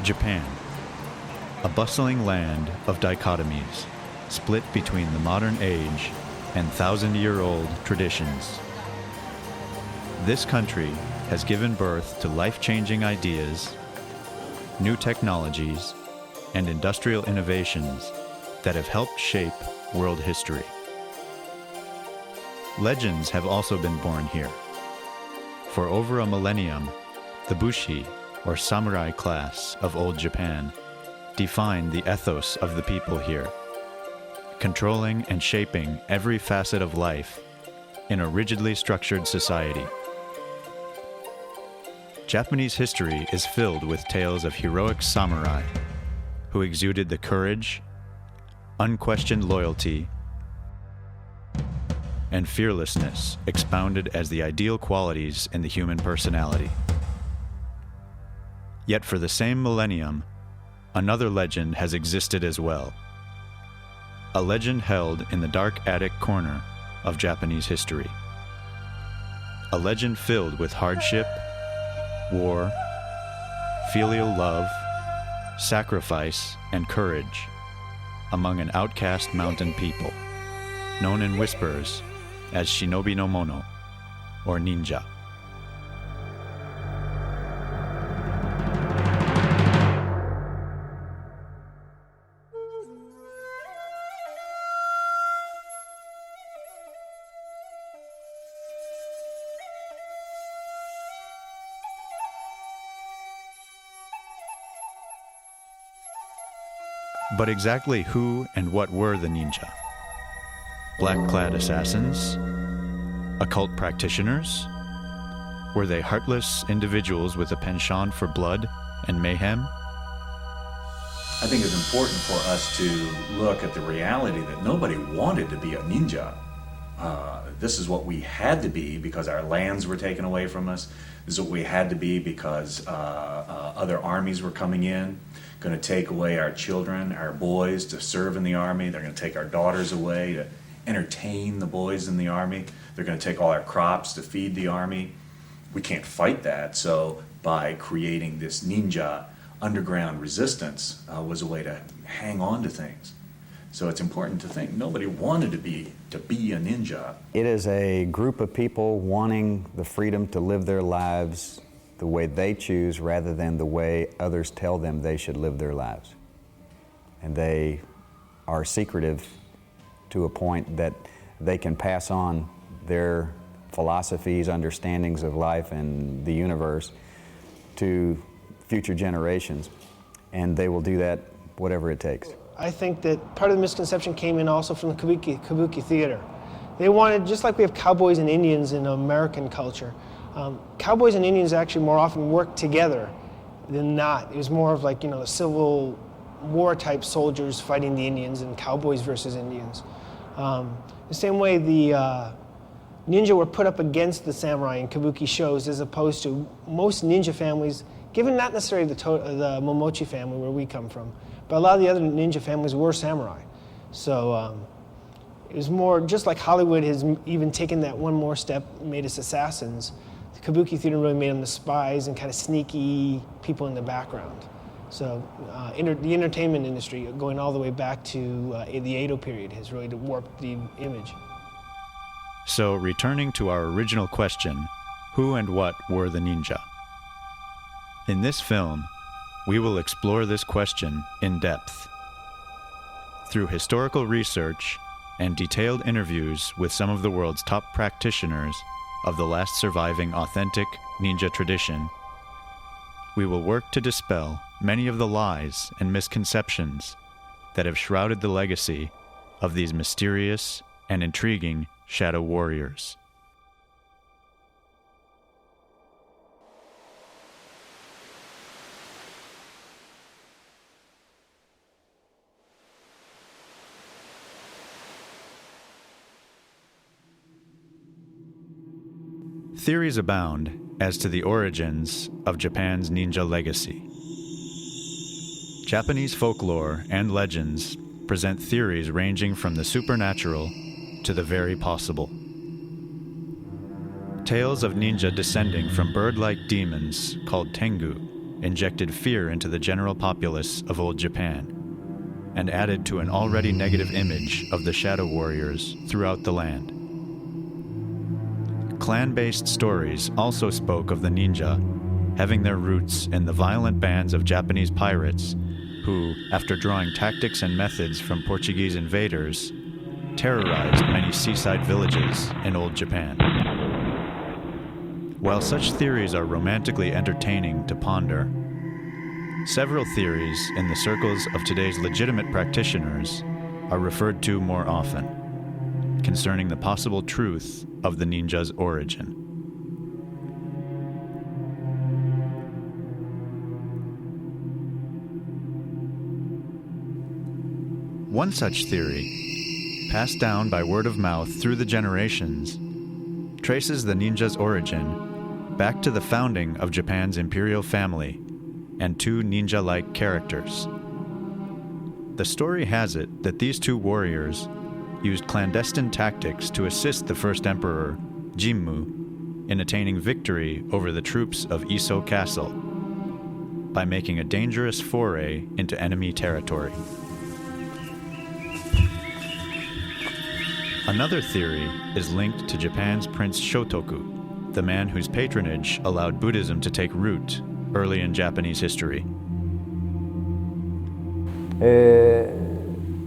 Japan, a bustling land of dichotomies, split between the modern age and thousand-year-old traditions. This country has given birth to life-changing ideas, new technologies, and industrial innovations that have helped shape world history. Legends have also been born here. For over a millennium, the Bushi, or samurai class of old Japan, defined the ethos of the people here, controlling and shaping every facet of life in a rigidly structured society. Japanese history is filled with tales of heroic samurai who exuded the courage, unquestioned loyalty, and fearlessness expounded as the ideal qualities in the human personality. Yet for the same millennium, another legend has existed as well. A legend held in the dark attic corner of Japanese history. A legend filled with hardship, war, filial love, sacrifice, and courage among an outcast mountain people, known in whispers as Shinobi no Mono, or ninja. But exactly who and what were the ninja? Black-clad assassins? Occult practitioners? Were they heartless individuals with a penchant for blood and mayhem? I think it's important for us to look at the reality that nobody wanted to be a ninja. This is what we had to be because our lands were taken away from us. This is what we had to be because other armies were coming in, going to take away our children, our boys to serve in the army. They're going to take our daughters away to entertain the boys in the army. They're going to take all our crops to feed the army. We can't fight that, so by creating this ninja underground resistance was a way to hang on to things. So it's important to think nobody wanted to be a ninja. It is a group of people wanting the freedom to live their lives the way they choose rather than the way others tell them they should live their lives. And they are secretive to a point that they can pass on their philosophies, understandings of life and the universe to future generations. And they will do that whatever it takes. I think that part of the misconception came in also from the kabuki theater. They wanted, just like we have cowboys and Indians in American culture, cowboys and Indians actually more often worked together than not. It was more of like, the Civil War type soldiers fighting the Indians and cowboys versus Indians. The same way the ninja were put up against the samurai in kabuki shows as opposed to most ninja families, given not necessarily the Momochi family where we come from, but a lot of the other ninja families were samurai. So it was more, just like Hollywood has even taken that one more step, made us assassins, the kabuki theater really made them the spies and kind of sneaky people in the background. So the entertainment industry, going all the way back to the Edo period, has really warped the image. So returning to our original question, who and what were the ninja? In this film, we will explore this question in depth. Through historical research and detailed interviews with some of the world's top practitioners of the last surviving authentic ninja tradition, we will work to dispel many of the lies and misconceptions that have shrouded the legacy of these mysterious and intriguing shadow warriors. Theories abound as to the origins of Japan's ninja legacy. Japanese folklore and legends present theories ranging from the supernatural to the very possible. Tales of ninja descending from bird-like demons called tengu injected fear into the general populace of old Japan and added to an already negative image of the shadow warriors throughout the land. Clan-based stories also spoke of the ninja having their roots in the violent bands of Japanese pirates who, after drawing tactics and methods from Portuguese invaders, terrorized many seaside villages in old Japan. While such theories are romantically entertaining to ponder, several theories in the circles of today's legitimate practitioners are referred to more often, concerning the possible truth of the ninja's origin. One such theory, passed down by word of mouth through the generations, traces the ninja's origin back to the founding of Japan's imperial family and two ninja-like characters. The story has it that these two warriors used clandestine tactics to assist the first emperor, Jimmu, in attaining victory over the troops of Iso Castle by making a dangerous foray into enemy territory. Another theory is linked to Japan's Prince Shotoku, the man whose patronage allowed Buddhism to take root early in Japanese history.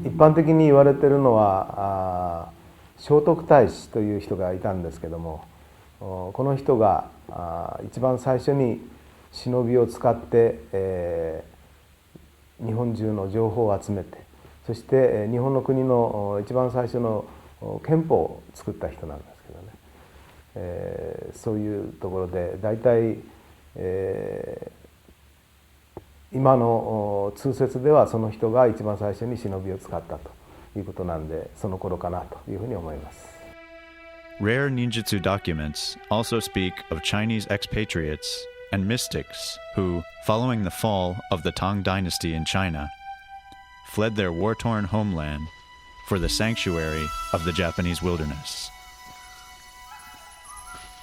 一般的に言われているのは聖徳太子という人がいたんですけども、この人が一番最初に忍びを使って、日本中の情報を集めて、そして日本の国の一番最初の憲法を作った人なんですけどね、そういうところで大体、今の通説ではその人が一番最初に忍びを使ったということなんで、その頃かなというふうに思います。Rare ninjutsu documents also speak of Chinese expatriates and mystics who, following the fall of the Tang dynasty in China, fled their war-torn homeland for the sanctuary of the Japanese wilderness.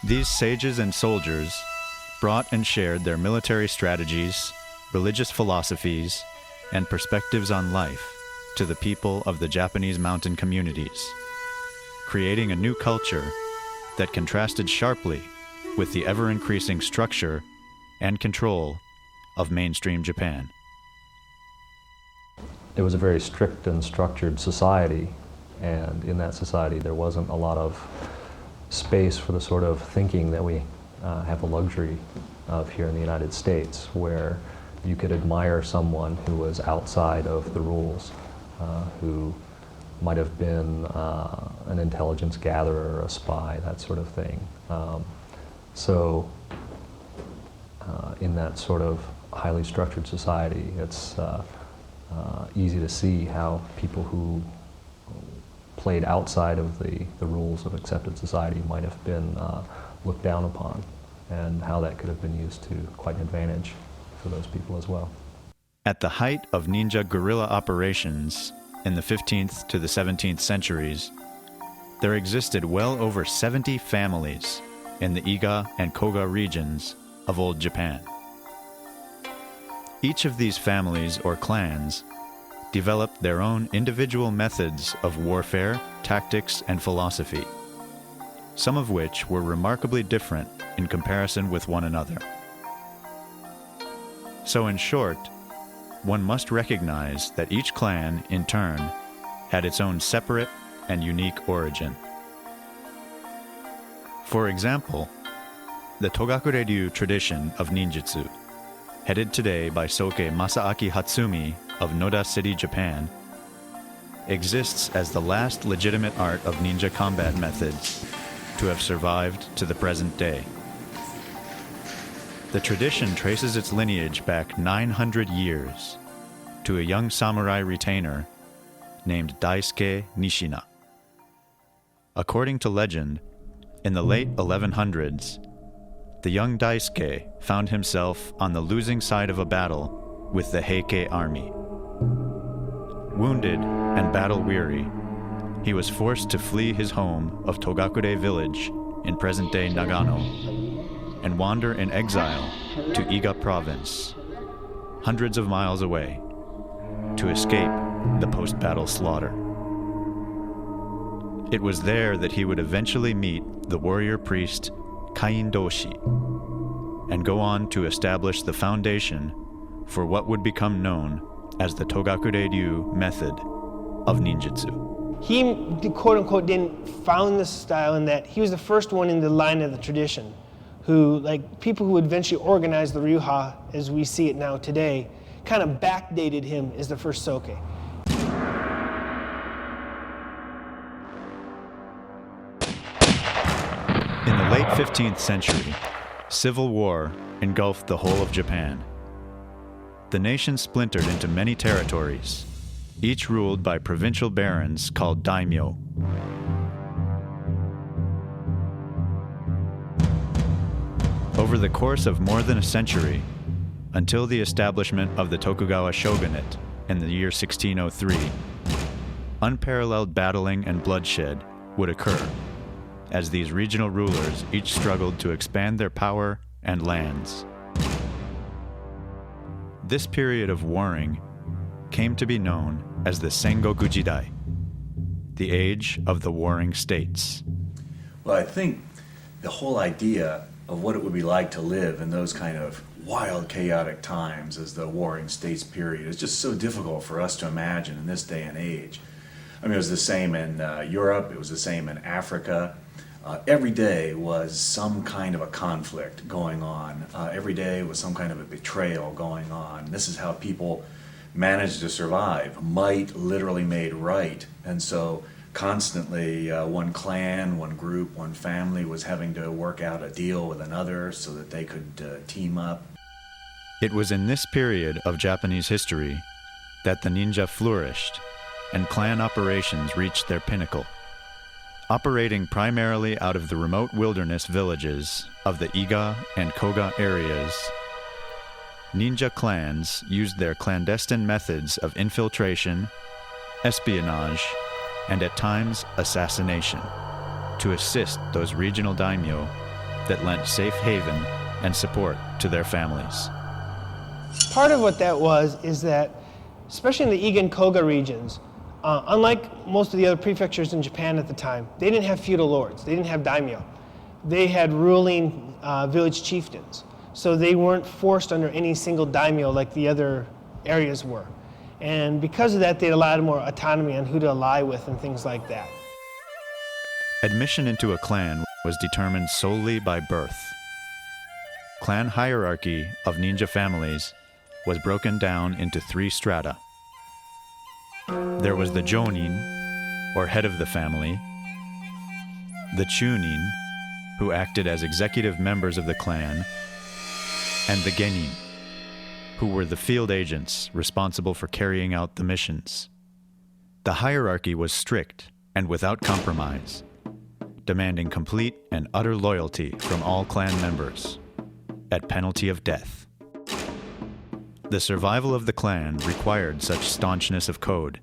These sages and soldiers brought and shared their military strategies, religious philosophies, and perspectives on life to the people of the Japanese mountain communities, creating a new culture that contrasted sharply with the ever-increasing structure and control of mainstream Japan. It was a very strict and structured society, and in that society there wasn't a lot of space for the sort of thinking that we have the luxury of here in the United States, where you could admire someone who was outside of the rules, who might have been an intelligence gatherer, a spy, that sort of thing. So in that sort of highly structured society, it's easy to see how people who played outside of the rules of accepted society might have been looked down upon, and how that could have been used to quite an advantage for those people as well. At the height of ninja guerrilla operations in the 15th to the 17th centuries, there existed well over 70 families in the Iga and Koga regions of old Japan. Each of these families or clans developed their own individual methods of warfare, tactics, and philosophy, some of which were remarkably different in comparison with one another. So in short, one must recognize that each clan, in turn, had its own separate and unique origin. For example, the Togakure-ryu tradition of ninjutsu, headed today by Soke Masaaki Hatsumi of Noda City, Japan, exists as the last legitimate art of ninja combat methods to have survived to the present day. The tradition traces its lineage back 900 years to a young samurai retainer named Daisuke Nishina. According to legend, in the late 1100s, the young Daisuke found himself on the losing side of a battle with the Heike army. Wounded and battle-weary, he was forced to flee his home of Togakure village in present-day Nagano and wander in exile to Iga province, hundreds of miles away, to escape the post-battle slaughter. It was there that he would eventually meet the warrior priest Kain-doshi and go on to establish the foundation for what would become known as the Togakure-ryu method of ninjutsu. He, quote-unquote, didn't found this style in that he was the first one in the line of the tradition who, like people who eventually organized the Ryuha as we see it now today, kind of backdated him as the first Soke. In the late 15th century, civil war engulfed the whole of Japan. The nation splintered into many territories, each ruled by provincial barons called daimyo. Over the course of more than a century, until the establishment of the Tokugawa shogunate in the year 1603, unparalleled battling and bloodshed would occur, as these regional rulers each struggled to expand their power and lands. This period of warring came to be known as the Sengoku Jidai, the age of the warring states. Well, I think the whole idea of what it would be like to live in those kind of wild, chaotic times as the warring states period is just so difficult for us to imagine in this day and age. I mean, it was the same in Europe, it was the same in Africa. Every day was some kind of a conflict going on. Every day was some kind of a betrayal going on. This is how people managed to survive. Might literally made right. And so constantly one clan, one group, one family was having to work out a deal with another so that they could team up. It was in this period of Japanese history that the ninja flourished and clan operations reached their pinnacle. Operating primarily out of the remote wilderness villages of the Iga and Koga areas, ninja clans used their clandestine methods of infiltration, espionage, and at times assassination to assist those regional daimyo that lent safe haven and support to their families. Part of what that was is that, especially in the Iga and Koga regions, unlike most of the other prefectures in Japan at the time, they didn't have feudal lords, they didn't have daimyo. They had ruling village chieftains, so they weren't forced under any single daimyo like the other areas were. And because of that, they allowed more autonomy on who to ally with and things like that. Admission into a clan was determined solely by birth. Clan hierarchy of ninja families was broken down into 3 strata. There was the Jonin, or head of the family, the Chunin, who acted as executive members of the clan, and the Genin, who were the field agents responsible for carrying out the missions. The hierarchy was strict and without compromise, demanding complete and utter loyalty from all clan members, at penalty of death. The survival of the clan required such staunchness of code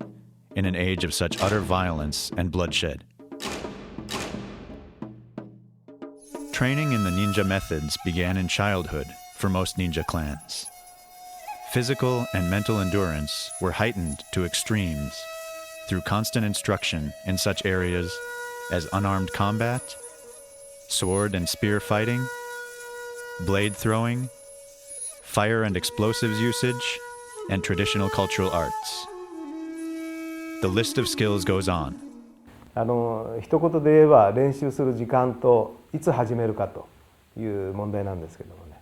in an age of such utter violence and bloodshed. Training in the ninja methods began in childhood for most ninja clans. Physical and mental endurance were heightened to extremes through constant instruction in such areas as unarmed combat, sword and spear fighting, blade throwing, fire and explosives usage, and traditional cultural arts. The list of skills goes on. 一言で言えば練習する時間といつ始めるかという問題なんですけどもね、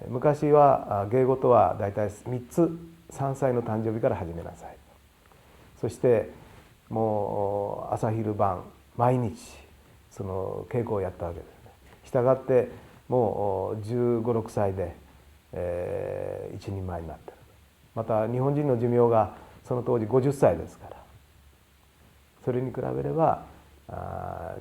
昔は芸事はだいたい3つ3歳の誕生日から始めなさい。そしてもう朝昼晩毎日その稽古をやったわけですね。したがってもう15、16歳で、一人前になってる。また日本人の寿命がその当時50歳ですから、それに比べれば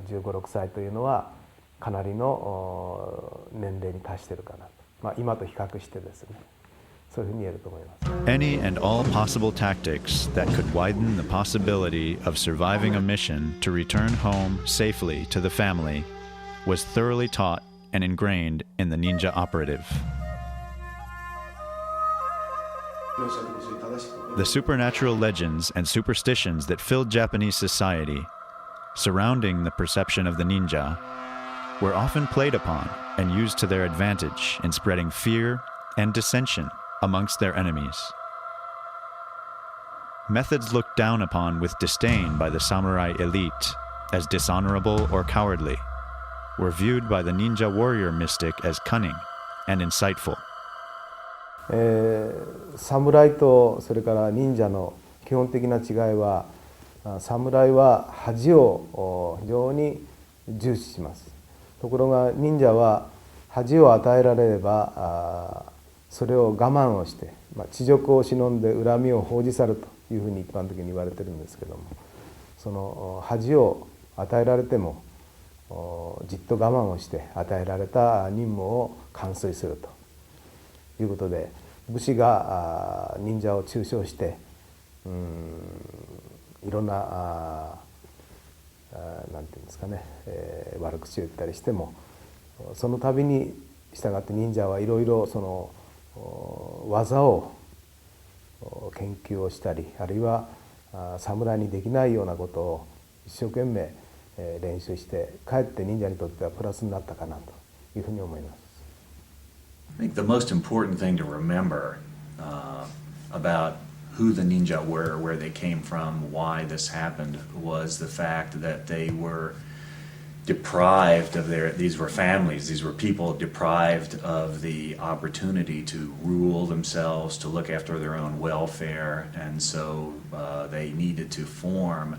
15、16歳というのはかなりの年齢に達しているかなと、まあ、今と比較してですね、そういうふうに言えると思います。Any and all possible tactics that could widen the possibility of surviving a mission to return home safely to the family was thoroughly taught and ingrained in the ninja operative. The supernatural legends and superstitions that filled Japanese society surrounding the perception of the ninja were often played upon and used to their advantage in spreading fear and dissension amongst their enemies. Methods looked down upon with disdain by the samurai elite as dishonorable or cowardly were viewed by the ninja warrior mystic as cunning and insightful. 侍とそれから忍者の基本的な違いは、侍は恥を非常に重視します。ところが忍者は恥を与えられればそれを我慢をして、恥辱を忍んで恨みを報じ去るというふうに一般的に言われてるんですけども、その恥を与えられてもじっと我慢をして与えられた任務を完遂するということで、武士が忍者を中傷していろんななんていうんですかね、悪口を言ったりしても、その度に従って忍者はいろいろその技を研究をしたり、あるいは侍にできないようなことを一生懸命練習して、かえって忍者にとってはプラスになったかなというふうに思います。I think the most important thing to remember about who the ninja were, where they came from, why this happened, was the fact that they were deprived of these were families, these were people deprived of the opportunity to rule themselves, to look after their own welfare, and so they needed to form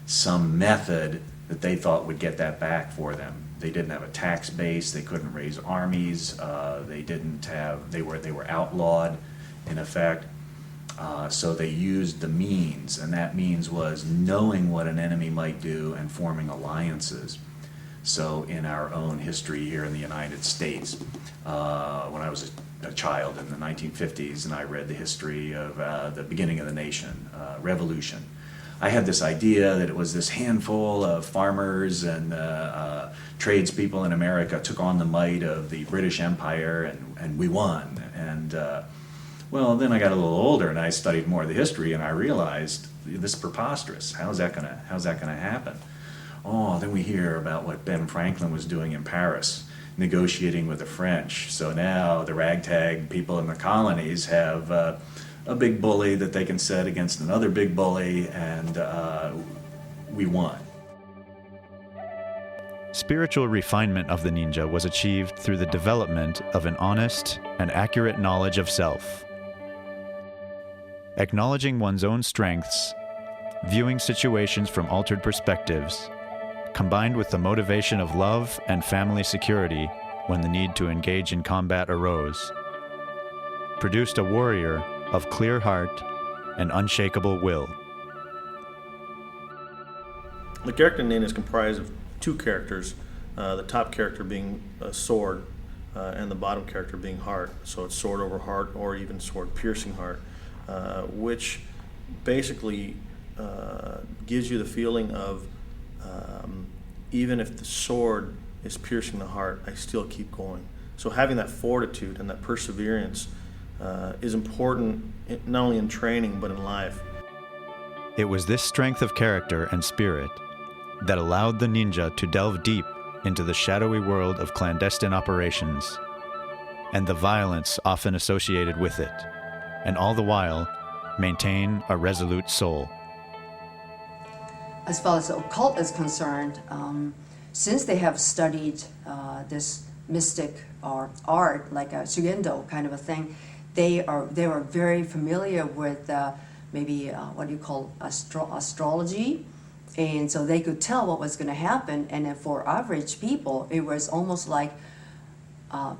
some method that they thought would get that back for them. They didn't have a tax base, they couldn't raise armies, they were outlawed in effect. So they used the means, and that means was knowing what an enemy might do and forming alliances. So in our own history here in the United States, when I was a child in the 1950s and I read the history of the beginning of the nation, revolution, I had this idea that it was this handful of farmers and tradespeople in America took on the might of the British Empire, and we won. And well, then I got a little older and I studied more of the history, and I realized this is preposterous. How's that gonna happen? Oh, then we hear about what Ben Franklin was doing in Paris, negotiating with the French. So now the ragtag people in the colonies have a big bully that they can set against another big bully, and we won. Spiritual refinement of the ninja was achieved through the development of an honest and accurate knowledge of self. Acknowledging one's own strengths, viewing situations from altered perspectives, combined with the motivation of love and family security when the need to engage in combat arose, produced a warrior of clear heart and unshakable will. The character Nin is comprised of two characters, the top character being a sword and the bottom character being heart. So it's sword over heart, or even sword piercing heart, which basically gives you the feeling of even if the sword is piercing the heart, I still keep going. So having that fortitude and that perseverance is important not only in training but in life. It was this strength of character and spirit that allowed the ninja to delve deep into the shadowy world of clandestine operations and the violence often associated with it, and all the while maintain a resolute soul. As far as the occult is concerned, since they have studied this mystic or art, like a shugendo kind of a thing, they were very familiar with maybe what you call astrology, and so they could tell what was going to happen. And then for average people, it was almost like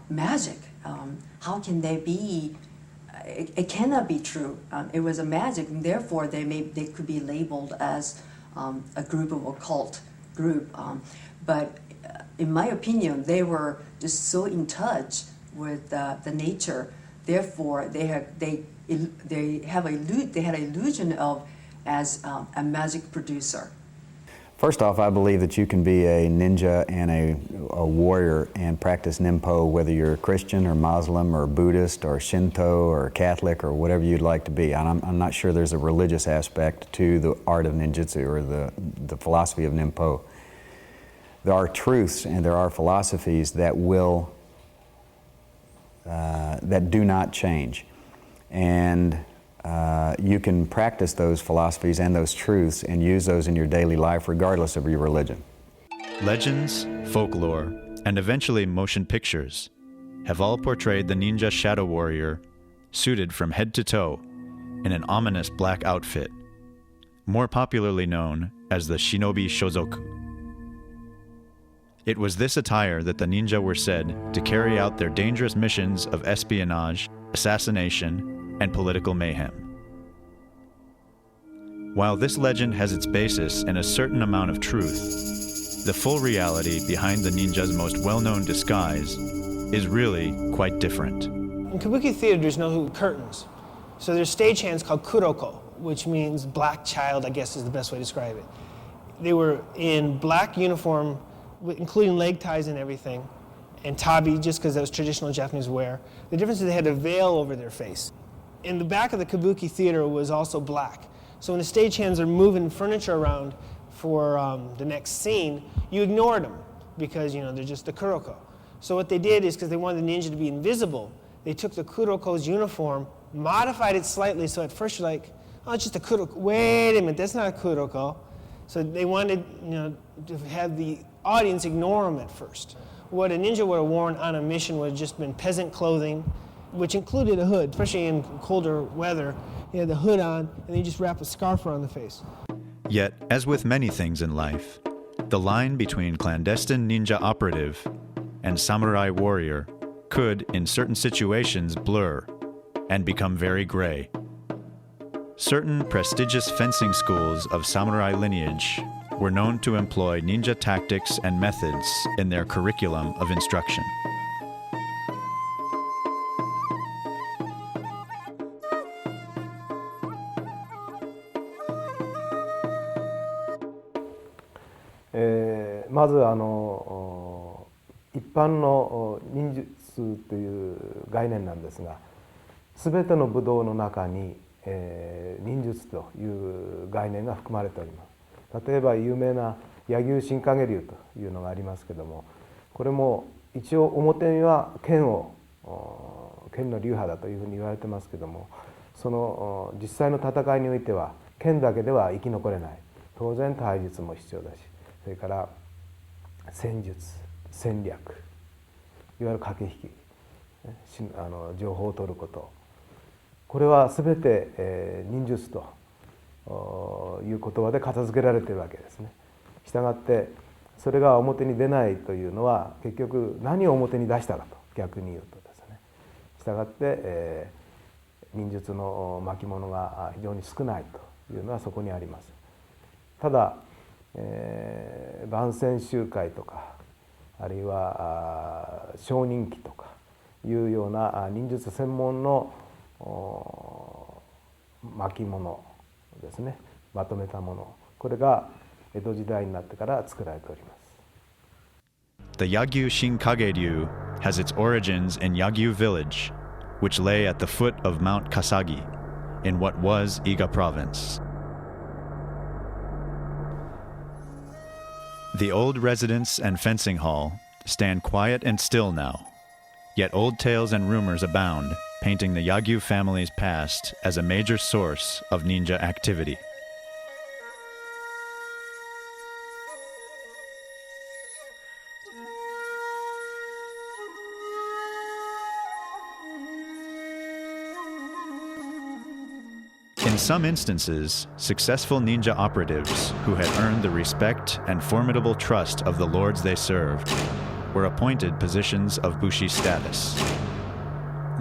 magic. How can they be? It cannot be true. It was a magic, and therefore they could be labeled as a group of occult group. But in my opinion, they were just so in touch with the nature. Therefore, they had an illusion of as a magic producer. First off, I believe that you can be a ninja and a warrior and practice Ninpo whether you're Christian or Muslim or Buddhist or Shinto or Catholic or whatever you'd like to be. And I'm not sure there's a religious aspect to the art of ninjutsu or the philosophy of Ninpo. There are truths and there are philosophies that that do not change. And you can practice those philosophies and those truths and use those in your daily life regardless of your religion. Legends, folklore, and eventually motion pictures have all portrayed the ninja shadow warrior suited from head to toe in an ominous black outfit, more popularly known as the Shinobi Shozoku. It was this attire that the ninja were said to carry out their dangerous missions of espionage, assassination, and political mayhem. While this legend has its basis in a certain amount of truth, the full reality behind the ninja's most well-known disguise is really quite different. In Kabuki theater, there's no curtains. So there's stagehands called kuroko, which means black child, I guess is the best way to describe it. They were in black uniform, including leg ties and everything, and tabi, just because that was traditional Japanese wear. The difference is they had a veil over their face. In the back of the Kabuki theater was also black. So when the stagehands are moving furniture around for the next scene, you ignored them because they're just the kuroko. So what they did is, because they wanted the ninja to be invisible, they took the kuroko's uniform, modified it slightly, so at first you're like, oh, it's just a kuroko. Wait a minute, that's not a kuroko. So they wanted to have the audience ignore them at first. What a ninja would have worn on a mission would have just been peasant clothing, which included a hood, especially in colder weather. You had the hood on, and then you just wrap a scarf around the face. Yet, as with many things in life, the line between clandestine ninja operative and samurai warrior could, in certain situations, blur and become very gray. Certain prestigious fencing schools of samurai lineage were known to employ ninja tactics and methods in their curriculum of instruction.まず一般の忍術という概念なんですが、全ての武道の中に、忍術という概念が含まれております。例えば有名な柳生新影流というのがありますけども、これも一応表には剣の流派だというふうに言われてますけども、その実際の戦いにおいては剣だけでは生き残れない。当然体術も必要だし、それから戦術、戦略、いわゆる駆け引き、情報を取ること、これは全て、忍術という言葉で片付けられているわけですね。したがってそれが表に出ないというのは結局何を表に出したかと逆に言うとですね。したがって、忍術の巻物が非常に少ないというのはそこにあります。ただ万戦集会とかあるいは少人記とかいうような忍術専門の巻物ですね、まとめたもの、これが江戸時代になってから作られております。The Yagyu Shinkage-ryu has its origins in Yagyu village, which lay at the foot of Mount Kasagi in what was Iga province. The old residence and fencing hall stand quiet and still now, yet old tales and rumors abound, painting the Yagyu family's past as a major source of ninja activity. In some instances, successful ninja operatives who had earned the respect and formidable trust of the lords they served were appointed positions of bushi status.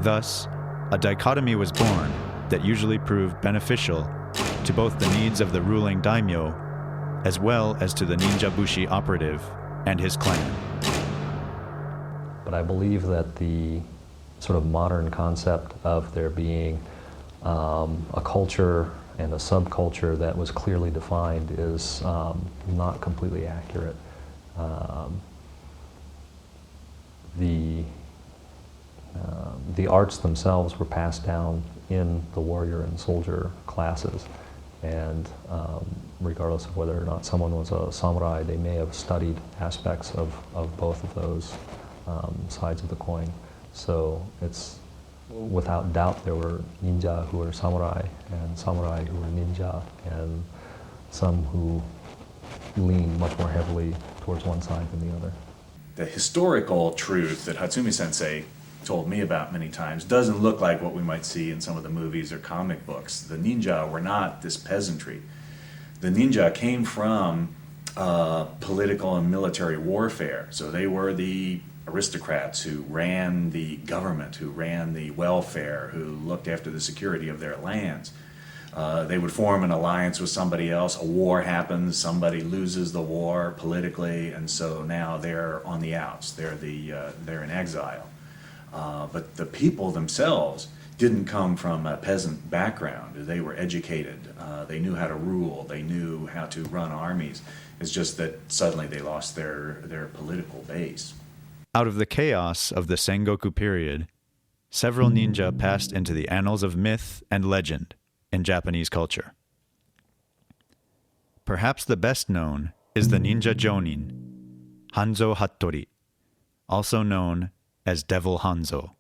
Thus, a dichotomy was born that usually proved beneficial to both the needs of the ruling daimyo as well as to the ninja bushi operative and his clan. But I believe that the sort of modern concept of there being a culture and a subculture that was clearly defined is not completely accurate. The arts themselves were passed down in the warrior and soldier classes, and regardless of whether or not someone was a samurai, they may have studied aspects of both of those sides of the coin. So it's, without doubt, there were ninja who were samurai and samurai who were ninja, and some who leaned much more heavily towards one side than the other. The historical truth that Hatsumi Sensei told me about many times doesn't look like what we might see in some of the movies or comic books. The ninja were not this peasantry. The ninja came from political and military warfare. So they were the aristocrats who ran the government, who ran the welfare, who looked after the security of their lands. They would form an alliance with somebody else. A war happens, somebody loses the war politically, and so now they're on the outs. They're in exile. But the people themselves didn't come from a peasant background. They were educated. They knew how to rule. They knew how to run armies. It's just that suddenly they lost their political base. Out of the chaos of the Sengoku period, several ninja passed into the annals of myth and legend in Japanese culture. Perhaps the best known is the ninja jonin, Hanzo Hattori, also known as Devil Hanzo.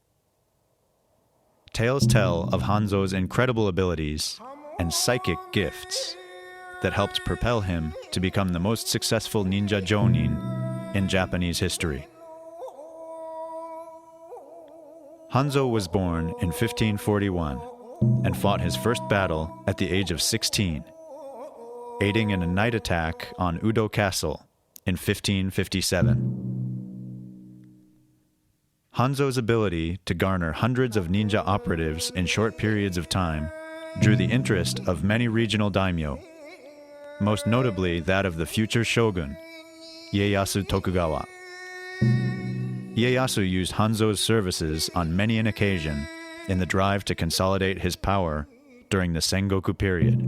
Tales tell of Hanzo's incredible abilities and psychic gifts that helped propel him to become the most successful ninja jonin in Japanese history. Hanzo was born in 1541 and fought his first battle at the age of 16, aiding in a night attack on Udo Castle in 1557. Hanzo's ability to garner hundreds of ninja operatives in short periods of time drew the interest of many regional daimyo, most notably that of the future shogun, Ieyasu Tokugawa. Ieyasu used Hanzo's services on many an occasion in the drive to consolidate his power during the Sengoku period.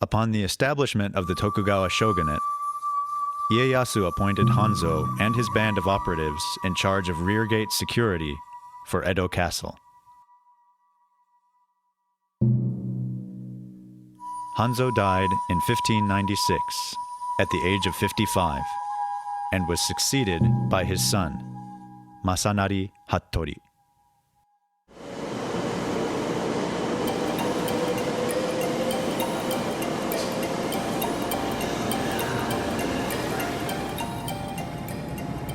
Upon the establishment of the Tokugawa shogunate, Ieyasu appointed Hanzo and his band of operatives in charge of reargate security for Edo Castle. Hanzo died in 1596 at the age of 55 and was succeeded by his son, Masanari Hattori.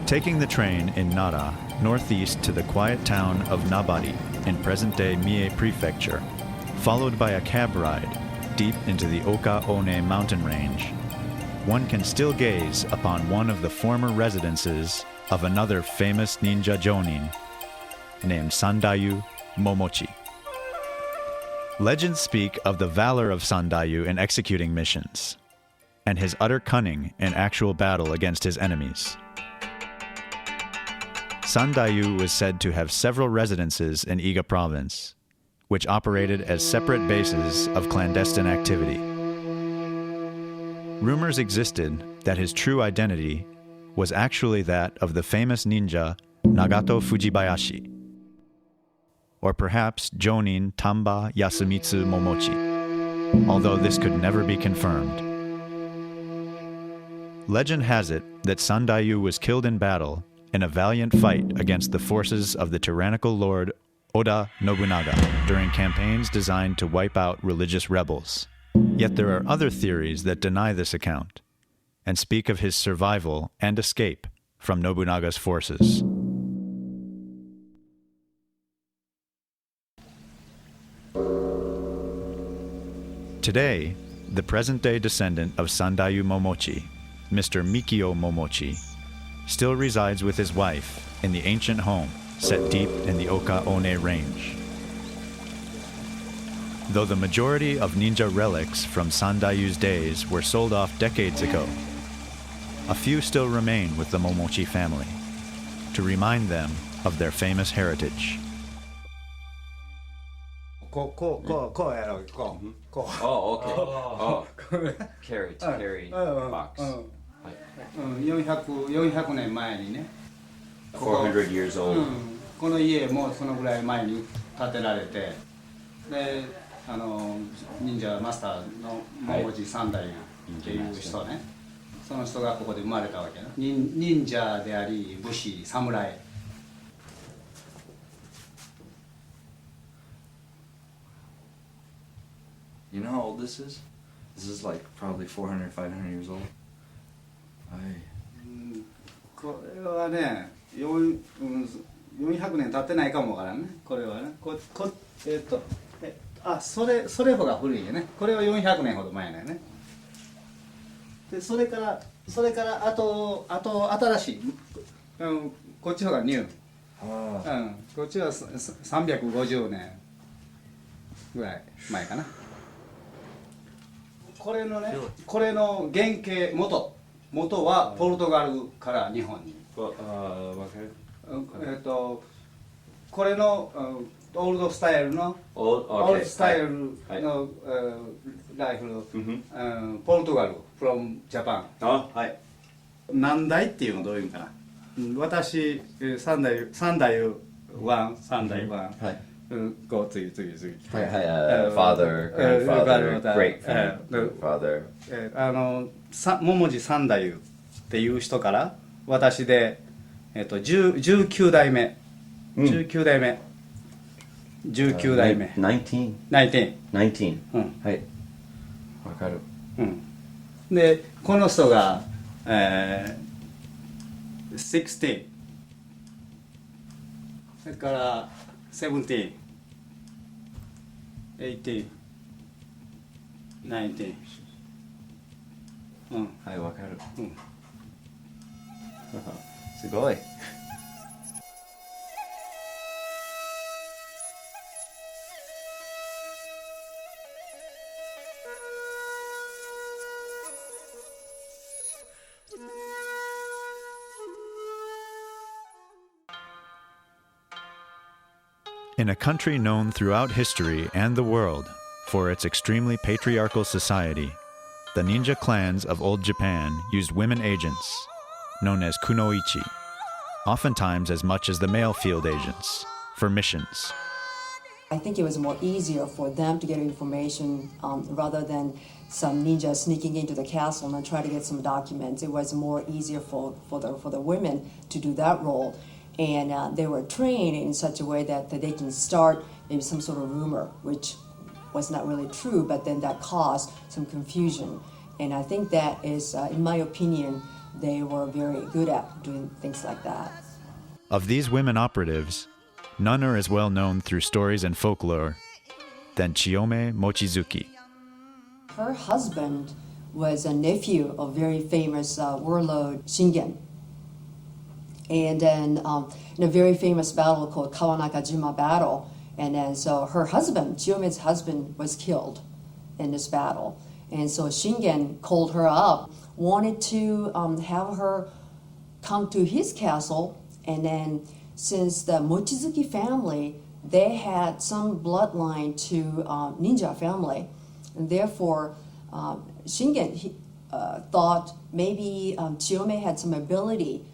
Taking the train in Nara, northeast to the quiet town of Nabari in present-day Mie Prefecture, followed by a cab ride deep into the Oka-One mountain range, one can still gaze upon one of the former residences of another famous ninja jonin named Sandayu Momochi. Legends speak of the valor of Sandayu in executing missions, and his utter cunning in actual battle against his enemies. Sandayu was said to have several residences in Iga province, which operated as separate bases of clandestine activity. Rumors existed that his true identity was actually that of the famous ninja Nagato Fujibayashi, or perhaps Jonin Tamba Yasumitsu Momochi, although this could never be confirmed. Legend has it that Sandayu was killed in battle in a valiant fight against the forces of the tyrannical lord Oda Nobunaga during campaigns designed to wipe out religious rebels. Yet there are other theories that deny this account and speak of his survival and escape from Nobunaga's forces. Today, the present-day descendant of Sandayu Momochi, Mr. Mikio Momochi, still resides with his wife in the ancient home set deep in the Oka-One range. Though the majority of ninja relics from Sandayu's days were sold off decades ago, a few still remain with the Momochi family to remind them of their famous heritage. こうやろうこうこう Oh, okay. Oh, carry to carry box. 400年前にね400 years う old. んこの家もそのぐらい前に建てられてで忍者マスターの桃地三代っていう人ねその人がここで生まれたわけね忍者であり武士侍 You know how old this is? This is like probably 400, 500 years old. これはね400年経ってないかもわからんねこれはねそれほが古いよねこれは400年ほど前だよねでそれからあと新しい、こっちの方がニュー、こっちは350年ぐらい前かなこれの原型元はポルトガルから日本にこれのオールドスタイルのオールドスタイルのライフルポルトガル from Japan はい何代っていうのどういうのかな私三代ワンこう次はいはい、father, grandfather, great grandfather 桃地三代っていう人から私で19代目19代目19代目19 19はいわかるでこの人が16それから17 18 19はいわかるうんすごい In a country known throughout history and the world for its extremely patriarchal society, the ninja clans of old Japan used women agents, known as kunoichi, oftentimes as much as the male field agents, for missions. I think it was more easier for them to get information rather than some ninja sneaking into the castle and try to get some documents. It was more easier for the women to do that role. And they were trained in such a way that they can start maybe some sort of rumor, which was not really true, but then that caused some confusion. And I think that is, in my opinion, they were very good at doing things like that. Of these women operatives, none are as well known through stories and folklore than Chiyome Mochizuki. Her husband was a nephew of very famous warlord Shingen. And then in a very famous battle called Kawanakajima battle, and then so her husband, Chiyome's husband, was killed in this battle. And so Shingen called her up, wanted to have her come to his castle, and then since the Mochizuki family, they had some bloodline to ninja family, and therefore Shingen thought maybe Chiyome had some ability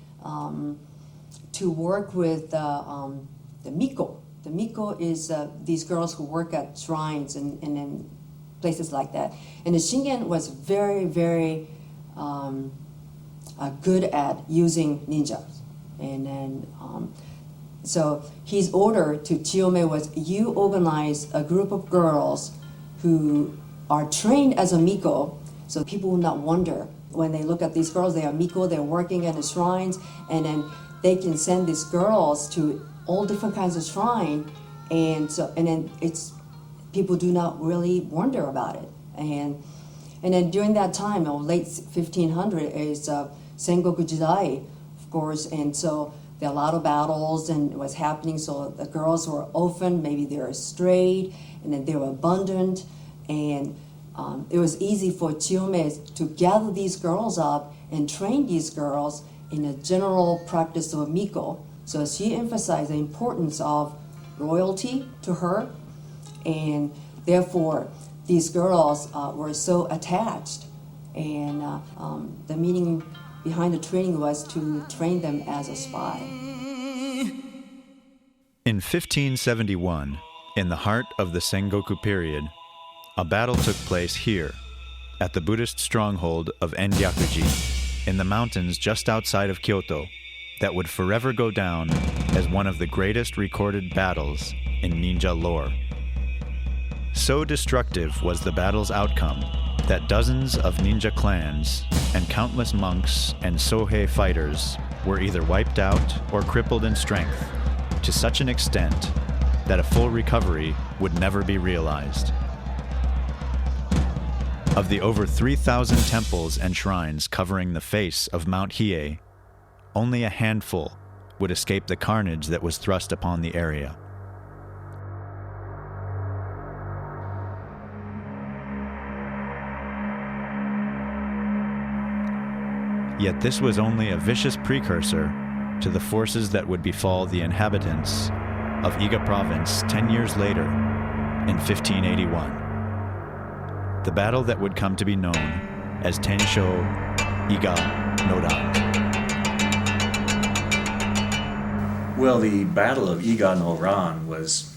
to work with the miko. The miko is these girls who work at shrines and places like that. And the Shingen was very, very good at using ninjas. And then, so his order to Chiyome was, you organize a group of girls who are trained as a miko, so people will not wonder when they look at these girls, they are miko, they're working at the shrines, and then they can send these girls to all different kinds of shrine, and then it's people do not really wonder about it. And then during that time, late 1500 is Sengoku Jidai, of course, and so there are a lot of battles and it was happening. So the girls were orphaned, maybe they were strayed, and then they were abundant, and it was easy for Chiyome to gather these girls up and train these girls in a general practice of miko. So she emphasized the importance of loyalty to her and therefore these girls were so attached, and the meaning behind the training was to train them as a spy. In 1571, in the heart of the Sengoku period, a battle took place here, at the Buddhist stronghold of Endyakuji, in the mountains just outside of Kyoto, that would forever go down as one of the greatest recorded battles in ninja lore. So destructive was the battle's outcome that dozens of ninja clans and countless monks and Sohei fighters were either wiped out or crippled in strength to such an extent that a full recovery would never be realized. Of the over 3,000 temples and shrines covering the face of Mount Hiei, only a handful would escape the carnage that was thrust upon the area. Yet this was only a vicious precursor to the forces that would befall the inhabitants of Iga province 10 years later, in 1581. The battle that would come to be known as Tensho Iga no Ran. Well, the Battle of Iga no Ran was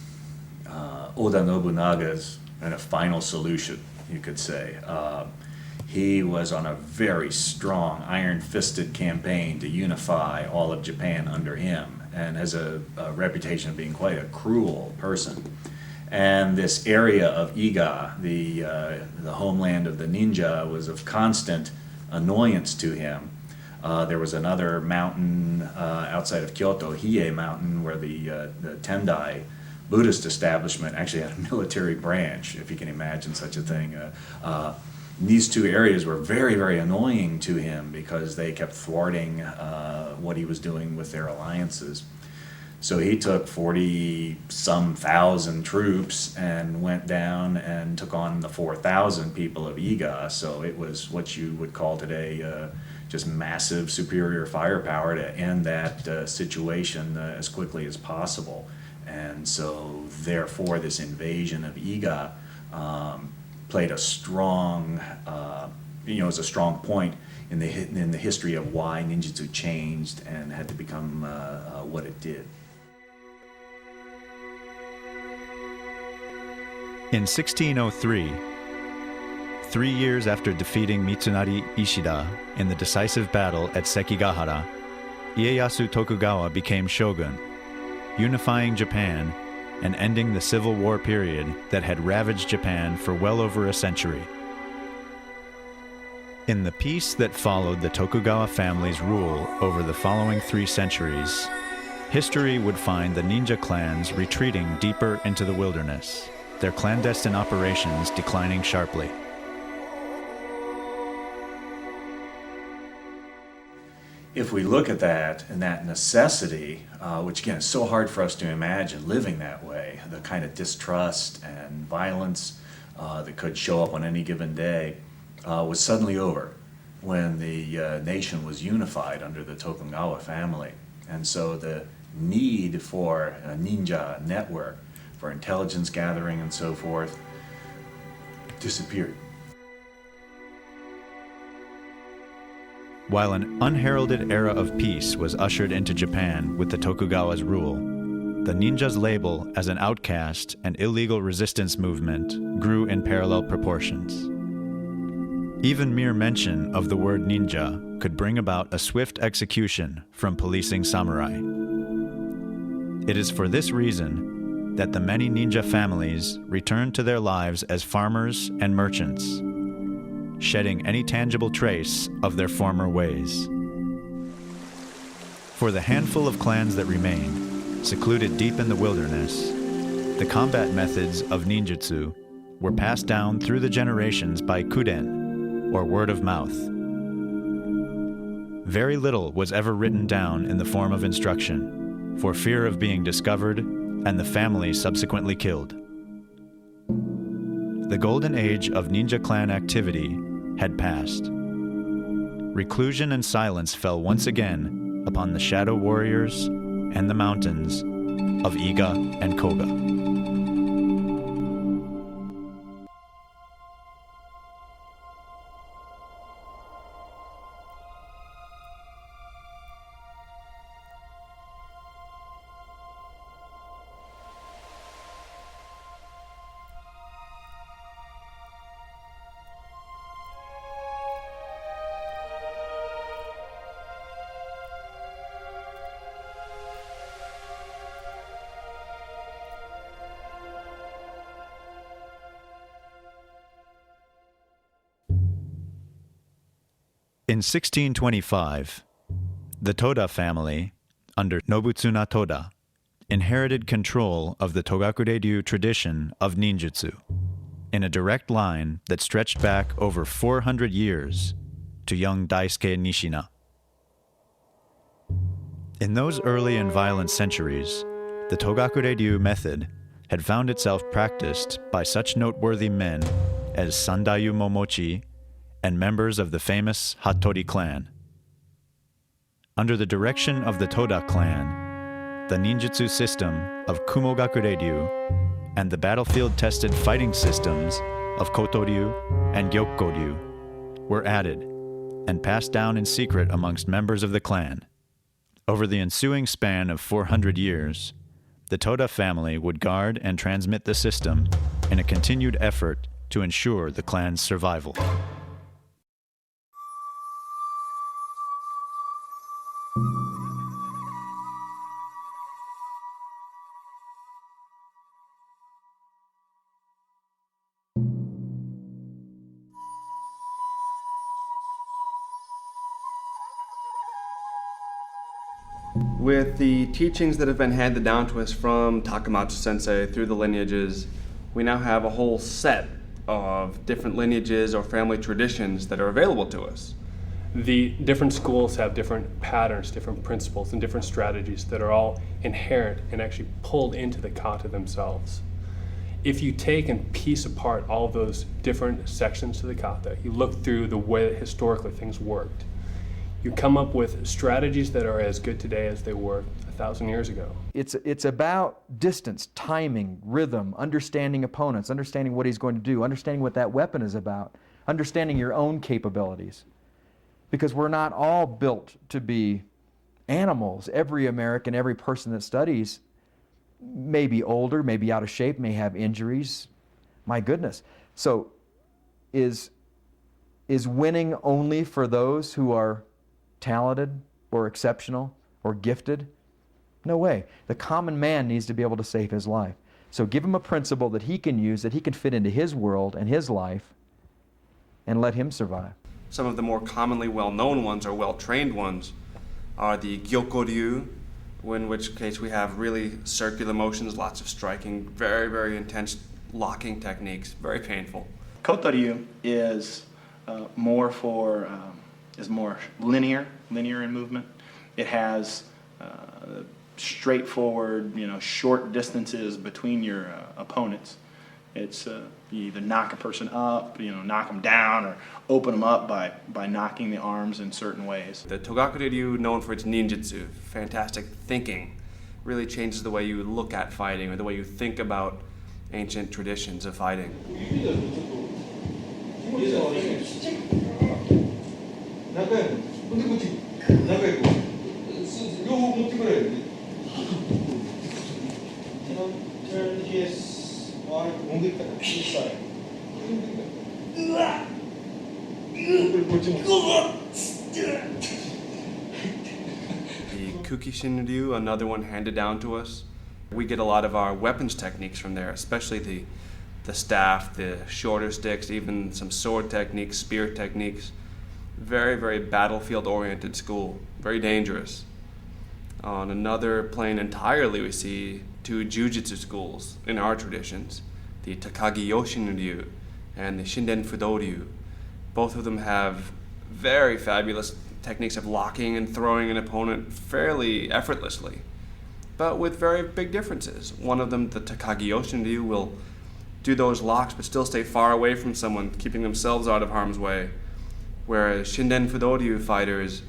Oda Nobunaga's kind of final solution, you could say. He was on a very strong, iron-fisted campaign to unify all of Japan under him, and has a reputation of being quite a cruel person. And this area of Iga, the homeland of the ninja, was of constant annoyance to him. There was another mountain outside of Kyoto, Hiei Mountain, where the Tendai Buddhist establishment actually had a military branch, if you can imagine such a thing. These two areas were very, very annoying to him because they kept thwarting what he was doing with their alliances. So he took 40-some thousand troops and went down and took on the 4,000 people of Iga. So it was what you would call today just massive superior firepower to end that situation as quickly as possible. And so therefore this invasion of Iga played a strong, was a strong point in the history of why ninjutsu changed and had to become what it did. In 1603, 3 years after defeating Mitsunari Ishida in the decisive battle at Sekigahara, Ieyasu Tokugawa became shogun, unifying Japan and ending the civil war period that had ravaged Japan for well over a century. In the peace that followed the Tokugawa family's rule over the following 3 centuries, history would find the ninja clans retreating deeper into the wilderness, their clandestine operations declining sharply. If we look at that and that necessity, which again is so hard for us to imagine living that way, the kind of distrust and violence that could show up on any given day, was suddenly over when the nation was unified under the Tokugawa family. And so the need for a ninja network, for intelligence gathering and so forth, disappeared. While an unheralded era of peace was ushered into Japan with the Tokugawa's rule, the ninja's label as an outcast and illegal resistance movement grew in parallel proportions. Even mere mention of the word ninja could bring about a swift execution from policing samurai. It is for this reason that the many ninja families returned to their lives as farmers and merchants, shedding any tangible trace of their former ways. For the handful of clans that remained, secluded deep in the wilderness, the combat methods of ninjutsu were passed down through the generations by kuden, or word of mouth. Very little was ever written down in the form of instruction, for fear of being discovered and the family subsequently killed. The golden age of ninja clan activity had passed. Reclusion and silence fell once again upon the shadow warriors and the mountains of Iga and Koga. In 1625, the Toda family, under Nobutsuna Toda, inherited control of the Togakure-ryu tradition of ninjutsu in a direct line that stretched back over 400 years to young Daisuke Nishina. In those early and violent centuries, the Togakure-ryu method had found itself practiced by such noteworthy men as Sandayu Momochi and members of the famous Hattori clan. Under the direction of the Toda clan, the ninjutsu system of Kumogakure-ryu and the battlefield-tested fighting systems of Kotoryu and Gyokkoryu were added and passed down in secret amongst members of the clan. Over the ensuing span of 400 years, the Toda family would guard and transmit the system in a continued effort to ensure the clan's survival. With the teachings that have been handed down to us from Takamatsu Sensei through the lineages, we now have a whole set of different lineages or family traditions that are available to us. The different schools have different patterns, different principles, and different strategies that are all inherent and actually pulled into the kata themselves. If you take and piece apart all of those different sections to the kata, you look through the way that historically things worked, you come up with strategies that are as good today as they were 1,000 years ago. It's about distance, timing, rhythm, understanding opponents, understanding what he's going to do, understanding what that weapon is about, understanding your own capabilities. Because we're not all built to be animals. Every American, every person that studies may be older, may be out of shape, may have injuries. My goodness. So is winning only for those who are talented or exceptional or gifted? No way. The common man needs to be able to save his life. So give him a principle that he can use, that he can fit into his world and his life, and let him survive. Some of the more commonly well-known ones or well-trained ones are the Gyokkoryu, in which case we have really circular motions, lots of striking, very, very intense locking techniques, very painful. Kotoryu is more linear in movement. It has straightforward, short distances between your opponents. It's you either knock a person up, knock them down, or open them up by knocking the arms in certain ways. The Togakure-ryu, known for its ninjutsu, fantastic thinking, really changes the way you look at fighting or the way you think about ancient traditions of fighting. The Kukishin-ryu, another one handed down to us. We get a lot of our weapons techniques from there, especially the staff, the shorter sticks, even some sword techniques, spear techniques. Very, very battlefield-oriented school, very dangerous. On another plane entirely, we see two jujitsu schools in our traditions, the Takagi Yoshin-ryu and the Shinden Fudo-ryu. Both of them have very fabulous techniques of locking and throwing an opponent fairly effortlessly, but with very big differences. One of them, the Takagi Yoshin-ryu, will do those locks but still stay far away from someone, keeping themselves out of harm's way, whereas Shinden Fudo-ryu fighters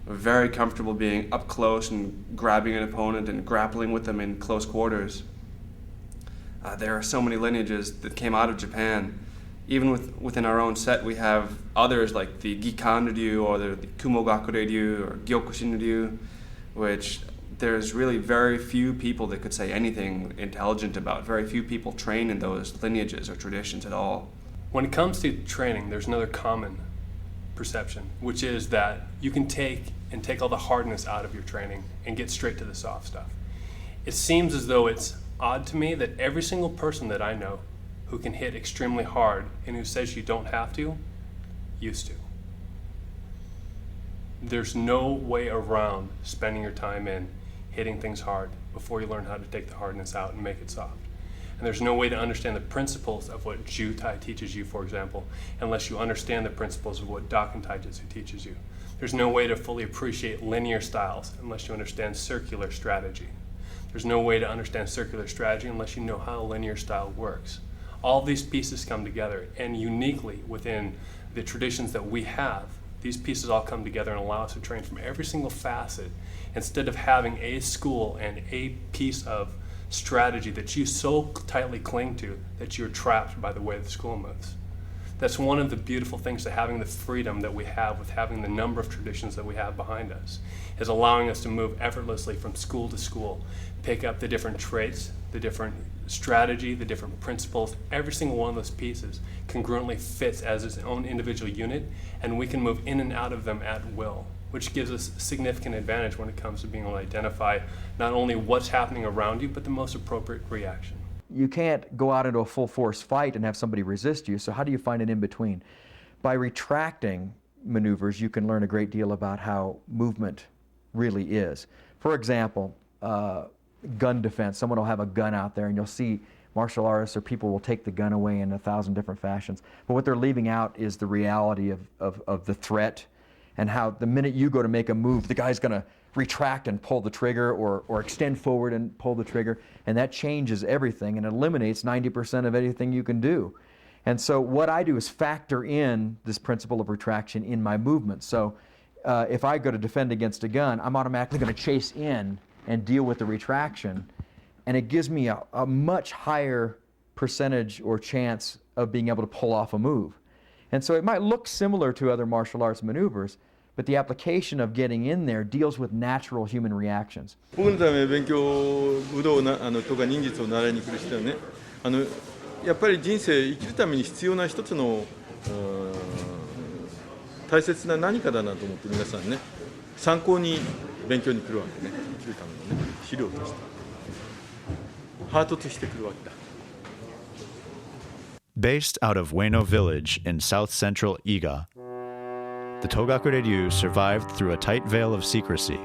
are very comfortable being up close and grabbing an opponent and grappling with them in close quarters. There are so many lineages that came out of Japan. Even within our own set, we have others like the Gikan-ryu or the Kumogakure-ryu or Gyokushin-ryu, which there's really very few people that could say anything intelligent about. Very few people train in those lineages or traditions at all. When it comes to training, there's another common perception, which is that you can take all the hardness out of your training and get straight to the soft stuff. It seems as though it's odd to me that every single person that I know who can hit extremely hard and who says you don't have to, used to. There's no way around spending your time in hitting things hard before you learn how to take the hardness out and make it soft. And there's no way to understand the principles of what Jutai teaches you, for example, unless you understand the principles of what Daken Taijutsu teaches you. There's no way to fully appreciate linear styles unless you understand circular strategy. There's no way to understand circular strategy unless you know how a linear style works. All these pieces come together, and uniquely within the traditions that we have, these pieces all come together and allow us to train from every single facet instead of having a school and a piece of strategy that you so tightly cling to that you're trapped by the way the school moves. That's one of the beautiful things to having the freedom that we have with having the number of traditions that we have behind us, is allowing us to move effortlessly from school to school, pick up the different traits, the different strategy, the different principles. Every single one of those pieces congruently fits as its own individual unit, and we can move in and out of them at will, which gives us a significant advantage when it comes to being able to identify not only what's happening around you, but the most appropriate reaction. You can't go out into a full force fight and have somebody resist you, so how do you find an in-between? By retracting maneuvers, you can learn a great deal about how movement really is. For example, gun defense. Someone will have a gun out there and you'll see martial artists or people will take the gun away in 1,000 different fashions. But what they're leaving out is the reality of the threat, and how the minute you go to make a move, the guy's going to retract and pull the trigger, or extend forward and pull the trigger, and that changes everything and eliminates 90% of anything you can do. And so what I do is factor in this principle of retraction in my movement. So if I go to defend against a gun, I'm automatically going to chase in and deal with the retraction, and it gives me a much higher percentage or chance of being able to pull off a move. And so it might look similar to other martial arts maneuvers, but the application of getting in there deals with natural human reactions. 僕のため勉強武道とか忍術を習いに来る人はね、やっぱり人生生きるために必要な一つの大切な何かだなと思って、皆さんね、参考に勉強に来るわけね。生きるためのね、資料としてハートとして来るわけだ。 Based out of Ueno Village in south-central Iga, the Togakure-ryu survived through a tight veil of secrecy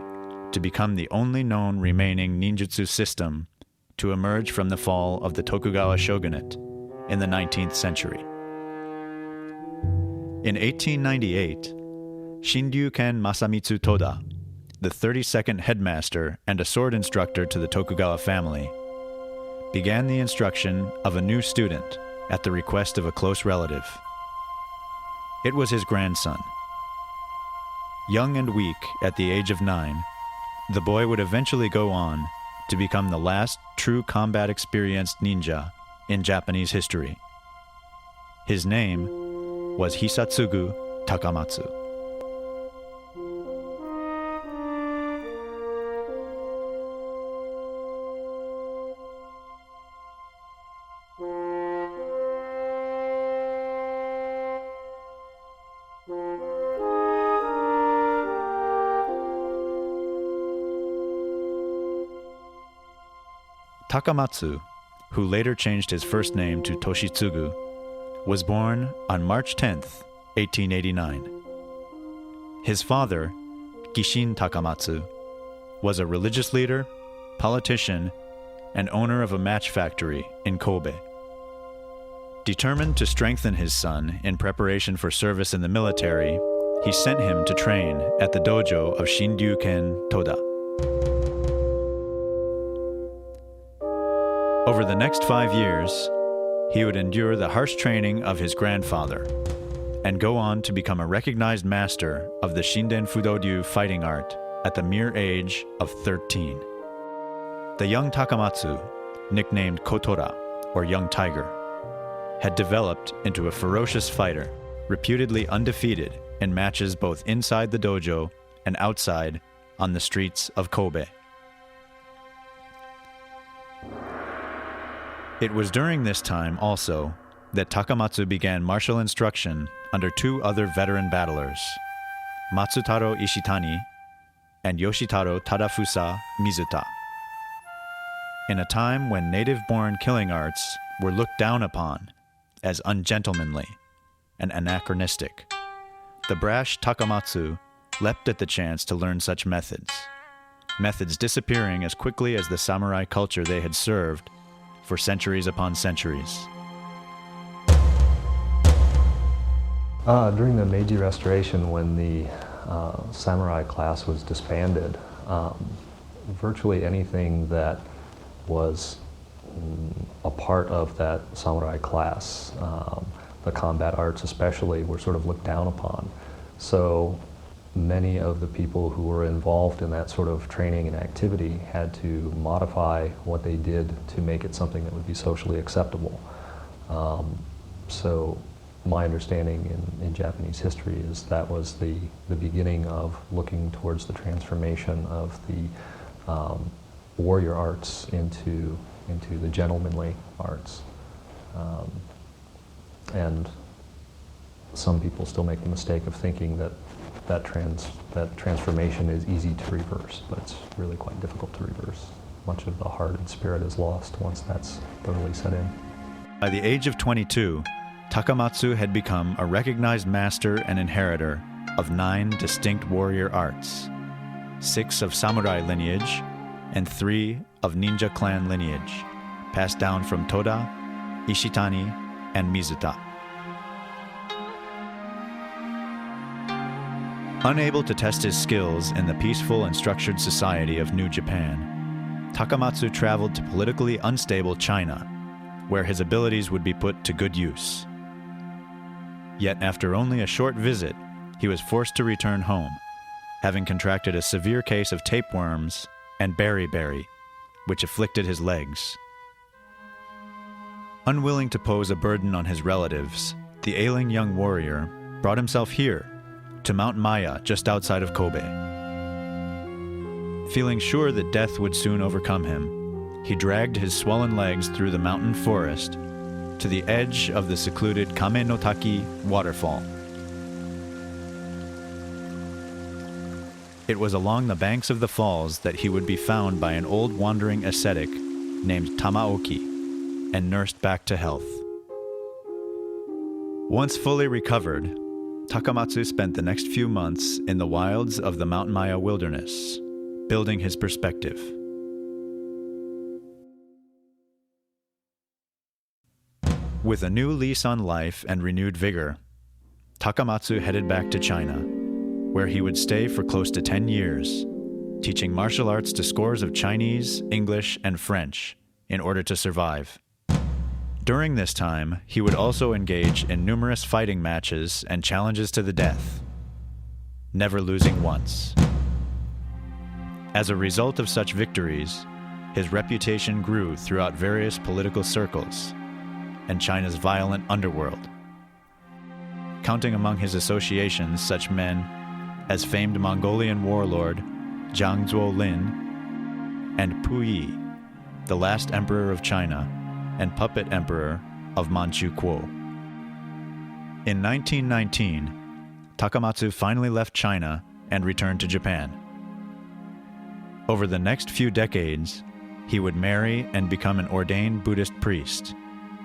to become the only known remaining ninjutsu system to emerge from the fall of the Tokugawa shogunate in the 19th century. In 1898, Shinryuken Masamitsu Toda, the 32nd headmaster and a sword instructor to the Tokugawa family, began the instruction of a new student at the request of a close relative. It was his grandson. Young and weak at the age of 9, the boy would eventually go on to become the last true combat-experienced ninja in Japanese history. His name was Hisatsugu Takamatsu. Takamatsu, who later changed his first name to Toshitsugu, was born on March 10th, 1889. His father, Gishin Takamatsu, was a religious leader, politician, and owner of a match factory in Kobe. Determined to strengthen his son in preparation for service in the military, he sent him to train at the dojo of Shinryuken Toda. Over the next 5 years, he would endure the harsh training of his grandfather and go on to become a recognized master of the Shinden Fudoryu fighting art at the mere age of 13. The young Takamatsu, nicknamed Kotora, or Young Tiger, had developed into a ferocious fighter, reputedly undefeated in matches both inside the dojo and outside on the streets of Kobe. It was during this time also that Takamatsu began martial instruction under 2 other veteran battlers, Matsutaro Ishitani and Yoshitaro Tadafusa Mizuta. In a time when native-born killing arts were looked down upon as ungentlemanly and anachronistic, the brash Takamatsu leapt at the chance to learn such methods, methods disappearing as quickly as the samurai culture they had served for centuries upon centuries. During the Meiji Restoration, when the samurai class was disbanded, virtually anything that was a part of that samurai class, the combat arts especially, were sort of looked down upon. So many of the people who were involved in that sort of training and activity had to modify what they did to make it something that would be socially acceptable. So my understanding in Japanese history is that was the beginning of looking towards the transformation of the warrior arts into the gentlemanly arts. And some people still make the mistake of thinking that transformation is easy to reverse, but it's really quite difficult to reverse. Much of the heart and spirit is lost once that's thoroughly set in. By the age of 22, Takamatsu had become a recognized master and inheritor of 9 distinct warrior arts, 6 of samurai lineage, and 3 of ninja clan lineage, passed down from Toda, Ishitani, and Mizuta. Unable to test his skills in the peaceful and structured society of New Japan, Takamatsu traveled to politically unstable China, where his abilities would be put to good use. Yet after only a short visit, he was forced to return home, having contracted a severe case of tapeworms and beriberi, which afflicted his legs. Unwilling to pose a burden on his relatives, the ailing young warrior brought himself here, to Mount Maya just outside of Kobe. Feeling sure that death would soon overcome him, he dragged his swollen legs through the mountain forest to the edge of the secluded Kame no Taki waterfall. It was along the banks of the falls that he would be found by an old wandering ascetic named Tamaoki and nursed back to health. Once fully recovered, Takamatsu spent the next few months in the wilds of the Mount Maya wilderness, building his perspective. With a new lease on life and renewed vigor, Takamatsu headed back to China, where he would stay for close to 10 years, teaching martial arts to scores of Chinese, English, and French in order to survive. During this time, he would also engage in numerous fighting matches and challenges to the death, never losing once. As a result of such victories, his reputation grew throughout various political circles and China's violent underworld, counting among his associations such men as famed Mongolian warlord Jiang Zuolin and Puyi, the last emperor of China and puppet emperor of Manchu Kuo. In 1919, Takamatsu finally left China and returned to Japan. Over the next few decades, he would marry and become an ordained Buddhist priest,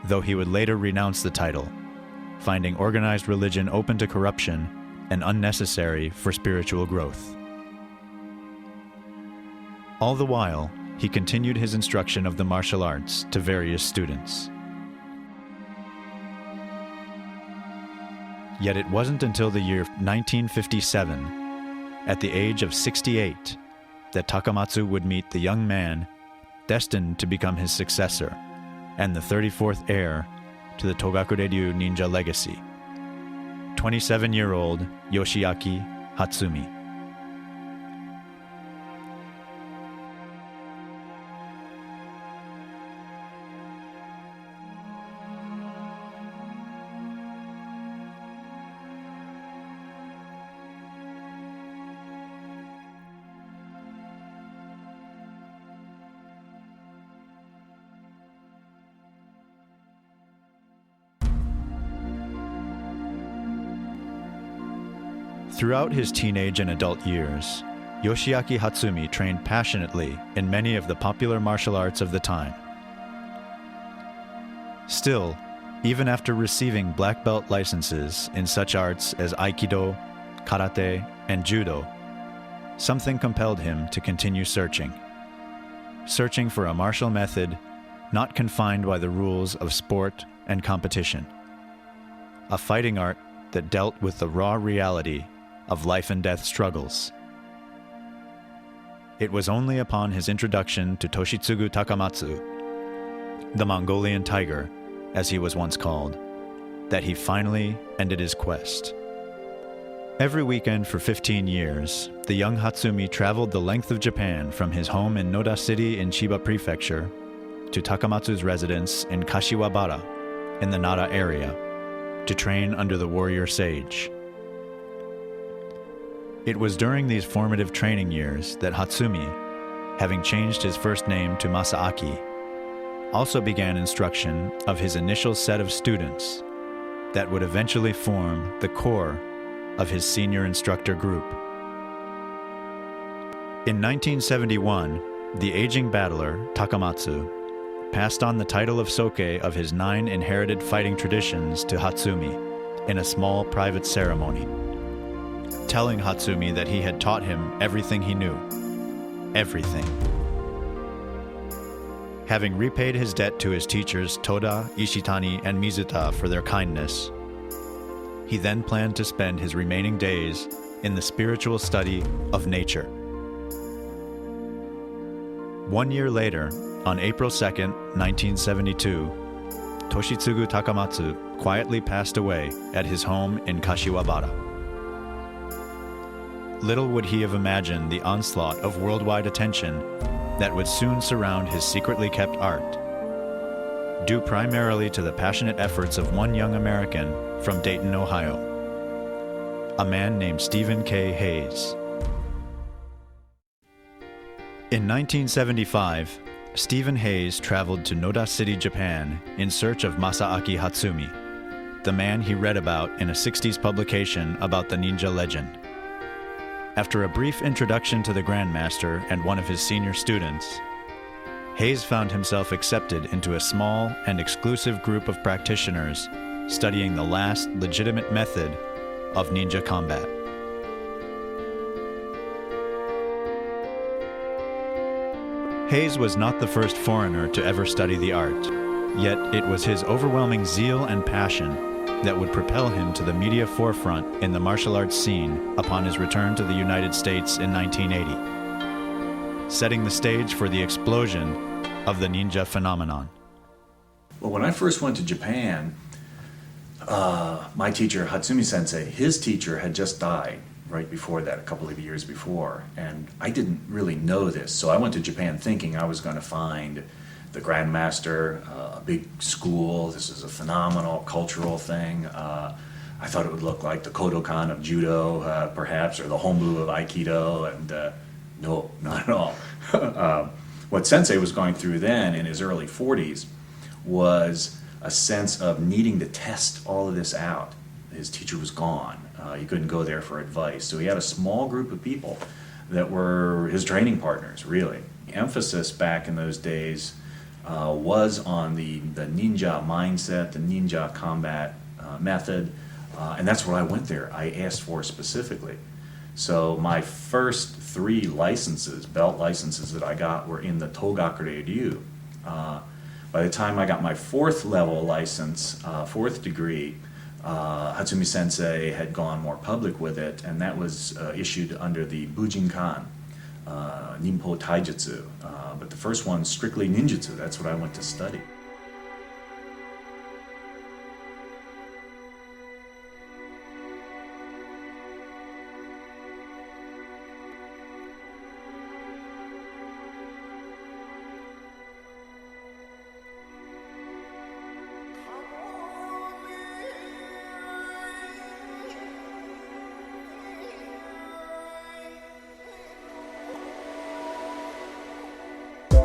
though he would later renounce the title, finding organized religion open to corruption and unnecessary for spiritual growth. All the while, he continued his instruction of the martial arts to various students. Yet it wasn't until the year 1957, at the age of 68, that Takamatsu would meet the young man destined to become his successor and the 34th heir to the Togakure-ryu ninja legacy, 27-year-old Yoshiaki Hatsumi. Throughout his teenage and adult years, Yoshiaki Hatsumi trained passionately in many of the popular martial arts of the time. Still, even after receiving black belt licenses in such arts as Aikido, karate, and judo, something compelled him to continue searching. Searching for a martial method not confined by the rules of sport and competition. A fighting art that dealt with the raw reality of life and death struggles. It was only upon his introduction to Toshitsugu Takamatsu, the Mongolian tiger, as he was once called, that he finally ended his quest. Every weekend for 15 years, the young Hatsumi traveled the length of Japan from his home in Noda City in Chiba Prefecture to Takamatsu's residence in Kashiwabara in the Nara area to train under the warrior sage. It was during these formative training years that Hatsumi, having changed his first name to Masaaki, also began instruction of his initial set of students that would eventually form the core of his senior instructor group. In 1971, the aging battler, Takamatsu, passed on the title of Soke of his 9 inherited fighting traditions to Hatsumi in a small private ceremony, telling Hatsumi that he had taught him everything he knew. Everything. Having repaid his debt to his teachers Toda, Ishitani, and Mizuta for their kindness, he then planned to spend his remaining days in the spiritual study of nature. 1 year later, on April 2nd, 1972, Toshitsugu Takamatsu quietly passed away at his home in Kashiwabara. Little would he have imagined the onslaught of worldwide attention that would soon surround his secretly kept art, due primarily to the passionate efforts of one young American from Dayton, Ohio, a man named Stephen K. Hayes. In 1975, Stephen Hayes traveled to Noda City, Japan in search of Masaaki Hatsumi, the man he read about in a 60s publication about the ninja legend. After a brief introduction to the Grandmaster and one of his senior students, Hayes found himself accepted into a small and exclusive group of practitioners studying the last legitimate method of ninja combat. Hayes was not the first foreigner to ever study the art, yet it was his overwhelming zeal and passion that would propel him to the media forefront in the martial arts scene upon his return to the United States in 1980, setting the stage for the explosion of the ninja phenomenon. Well, when I first went to Japan, my teacher, Hatsumi Sensei, his teacher had just died right before that, a couple of years before, and I didn't really know this. So I went to Japan thinking I was going to find the Grandmaster, a big school. This is a phenomenal cultural thing. I thought it would look like the Kodokan of Judo, perhaps, or the Hombu of Aikido, and no, not at all. What Sensei was going through then in his early 40s was a sense of needing to test all of this out. His teacher was gone. He couldn't go there for advice. So he had a small group of people that were his training partners, really. The emphasis back in those days was on the ninja mindset, the ninja combat method, and that's what I went there. I asked for specifically. So my first 3 licenses, belt licenses that I got, were in the Togakure Ryu. By the time I got my 4th level license, 4th degree, Hatsumi Sensei had gone more public with it, and that was issued under the Bujinkan, Ninpo Taijutsu. But the first one, strictly ninjutsu, that's what I went to study.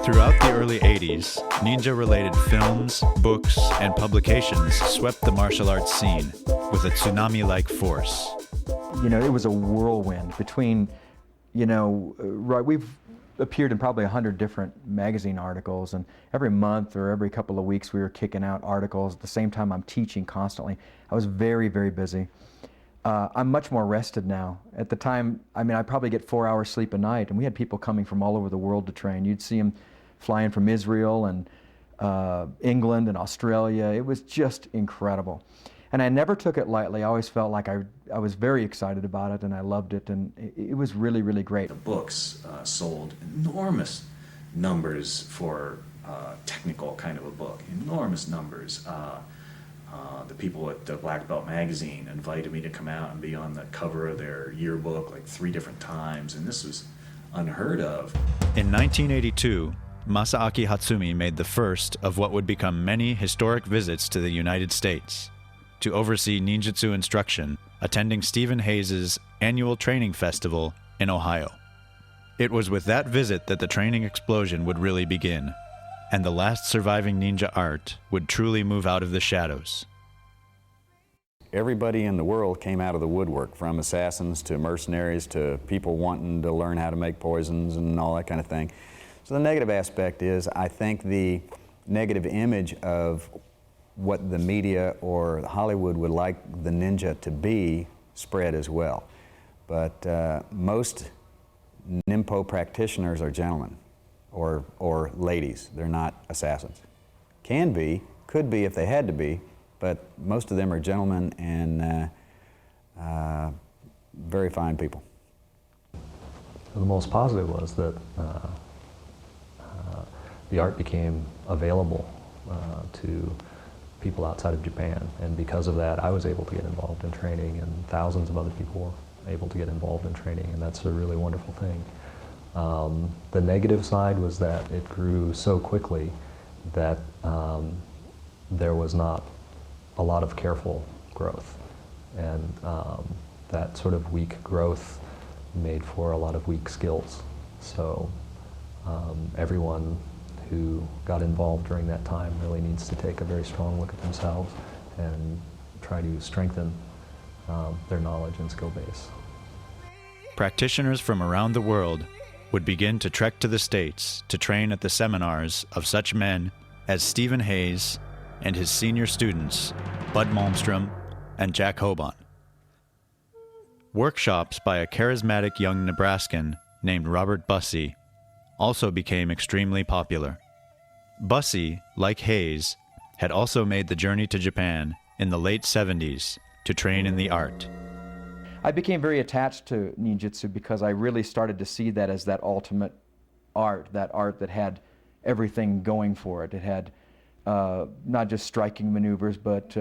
Throughout the early 80s, ninja-related films, books, and publications swept the martial arts scene with a tsunami-like force. You know, it was a whirlwind between, we've appeared in probably 100 different magazine articles, and every month or every couple of weeks we were kicking out articles. At the same time, I'm teaching constantly. I was very, very busy. I'm much more rested now. At the time, I mean, I probably get 4 hours sleep a night, and we had people coming from all over the world to train. You'd see them flying from Israel and England and Australia. It was just incredible. And I never took it lightly. I always felt like I was very excited about it, and I loved it, and it was really, really great. The books sold enormous numbers for technical kind of a book, enormous numbers. The people at the Black Belt magazine invited me to come out and be on the cover of their yearbook like 3 different times, and this was unheard of. In 1982, Masaaki Hatsumi made the first of what would become many historic visits to the United States to oversee ninjutsu instruction, attending Stephen Hayes' annual training festival in Ohio. It was with that visit that the training explosion would really begin, and the last surviving ninja art would truly move out of the shadows. Everybody in the world came out of the woodwork, from assassins to mercenaries to people wanting to learn how to make poisons and all that kind of thing. So the negative aspect is, I think the negative image of what the media or Hollywood would like the ninja to be spread as well. But most Ninpo practitioners are gentlemen or ladies. They're not assassins. Can be, could be if they had to be, but most of them are gentlemen and very fine people. The most positive was that the art became available to people outside of Japan, and because of that I was able to get involved in training, and thousands of other people were able to get involved in training, and that's a really wonderful thing. The negative side was that it grew so quickly that there was not a lot of careful growth, and that sort of weak growth made for a lot of weak skills. So everyone who got involved during that time really needs to take a very strong look at themselves and try to strengthen their knowledge and skill base. Practitioners from around the world would begin to trek to the States to train at the seminars of such men as Stephen Hayes and his senior students, Bud Malmstrom and Jack Hoban. Workshops by a charismatic young Nebraskan named Robert Bussey also became extremely popular. Bussey, like Hayes, had also made the journey to Japan in the late 70s to train in the art. I became very attached to ninjutsu because I really started to see that as that ultimate art that had everything going for it. It had not just striking maneuvers, but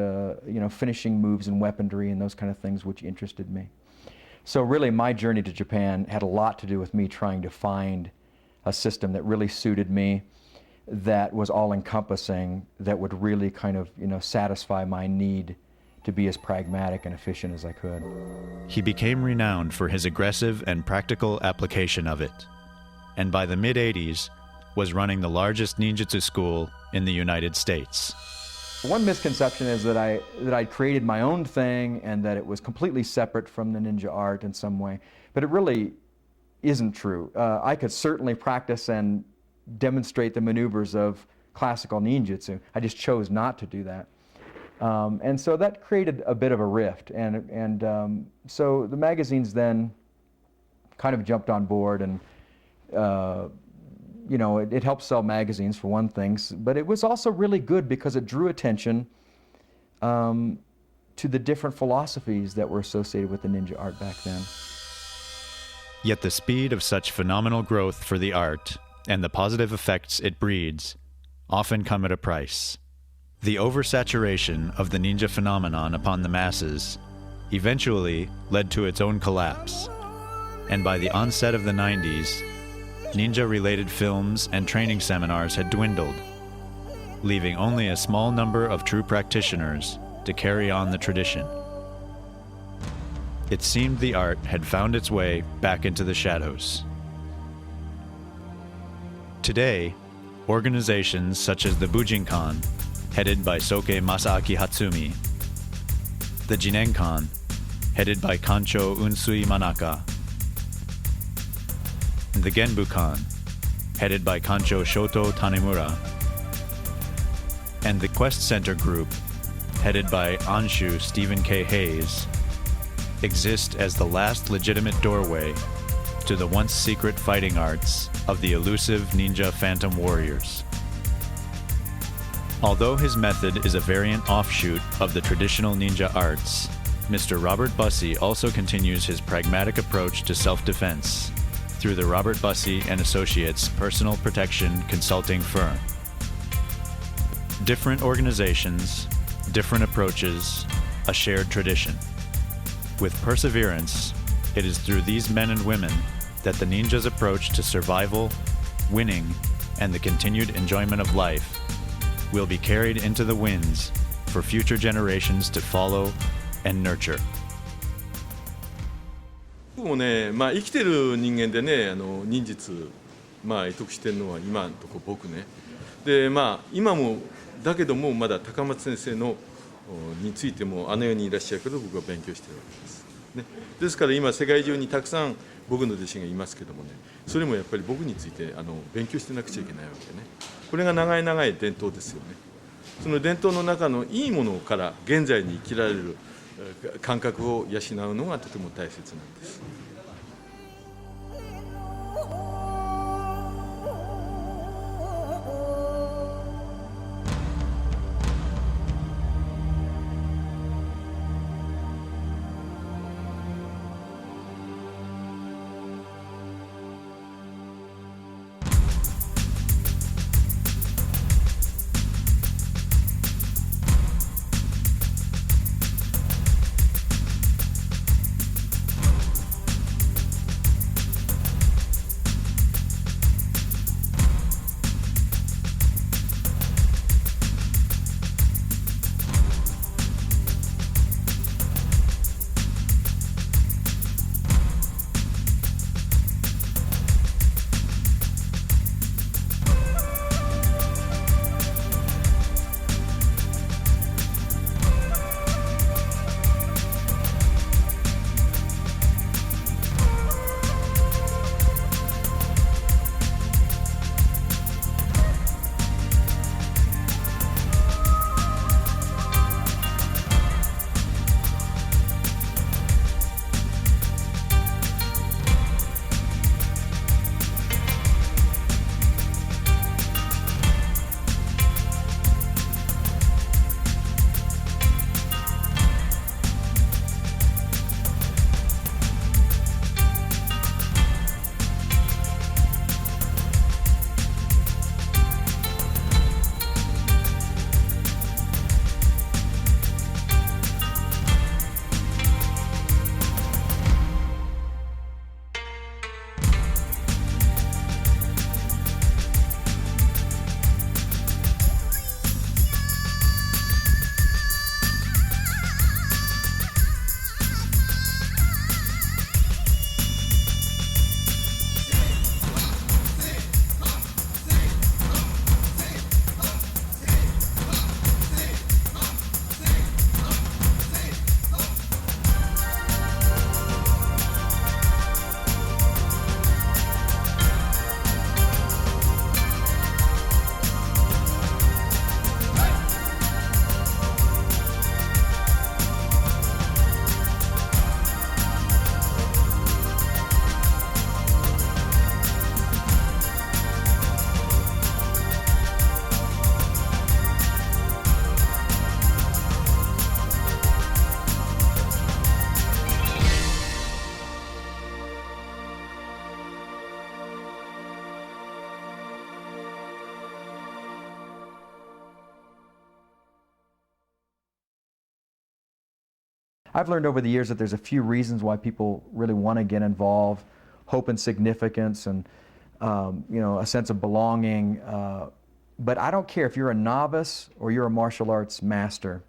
finishing moves and weaponry and those kind of things which interested me. So really my journey to Japan had a lot to do with me trying to find a system that really suited me, that was all-encompassing, that would really kind of satisfy my need to be as pragmatic and efficient as I could. He became renowned for his aggressive and practical application of it, and by the mid-80s was running the largest ninjutsu school in the United States. One misconception is that I created my own thing and that it was completely separate from the ninja art in some way, but it really isn't true. I could certainly practice and demonstrate the maneuvers of classical ninjutsu. I just chose not to do that. And so that created a bit of a rift, and so the magazines then kind of jumped on board, and it helped sell magazines for one thing, but it was also really good because it drew attention to the different philosophies that were associated with the ninja art back then. Yet the speed of such phenomenal growth for the art and the positive effects it breeds often come at a price. The oversaturation of the ninja phenomenon upon the masses eventually led to its own collapse, and by the onset of the 90s, ninja-related films and training seminars had dwindled, leaving only a small number of true practitioners to carry on the tradition. It seemed the art had found its way back into the shadows. Today, organizations such as the Bujinkan, headed by Soke Masaaki Hatsumi, the Jinenkan, headed by Kancho Unsui Manaka, and the Genbukan, headed by Kancho Shoto Tanemura, and the Quest Center Group, headed by Anshu Stephen K. Hayes, exist as the last legitimate doorway to the once secret fighting arts of the elusive ninja phantom warriors. Although his method is a variant offshoot of the traditional ninja arts, Mr. Robert Bussey also continues his pragmatic approach to self-defense through the Robert Bussey and Associates personal protection consulting firm. Different organizations, different approaches, a shared tradition. With perseverance, it is through these men and women that the ninja's approach to survival, winning, and the continued enjoyment of life will be carried into the winds for future generations to follow and nurture. 僕もね、生きてる人間でね、忍術、得得してるのは今のところ僕ね。で、今もだけどもまだ高松先生のについてもあの世にいらっしゃるけど僕は勉強してるわけです。ね、ですから今世界中にたくさん僕の弟子がいますけどもね、それもやっぱり僕について勉強してなくちゃいけないわけね。これが長い長い伝統ですよね。その伝統の中のいいものから現在に生きられる感覚を養うのがとても大切なんです。I've learned over the years that there's a few reasons why people really want to get involved: hope and significance, and a sense of belonging. But I don't care if you're a novice or you're a martial arts master.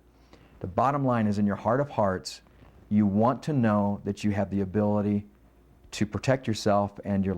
The bottom line is, in your heart of hearts, you want to know that you have the ability to protect yourself and your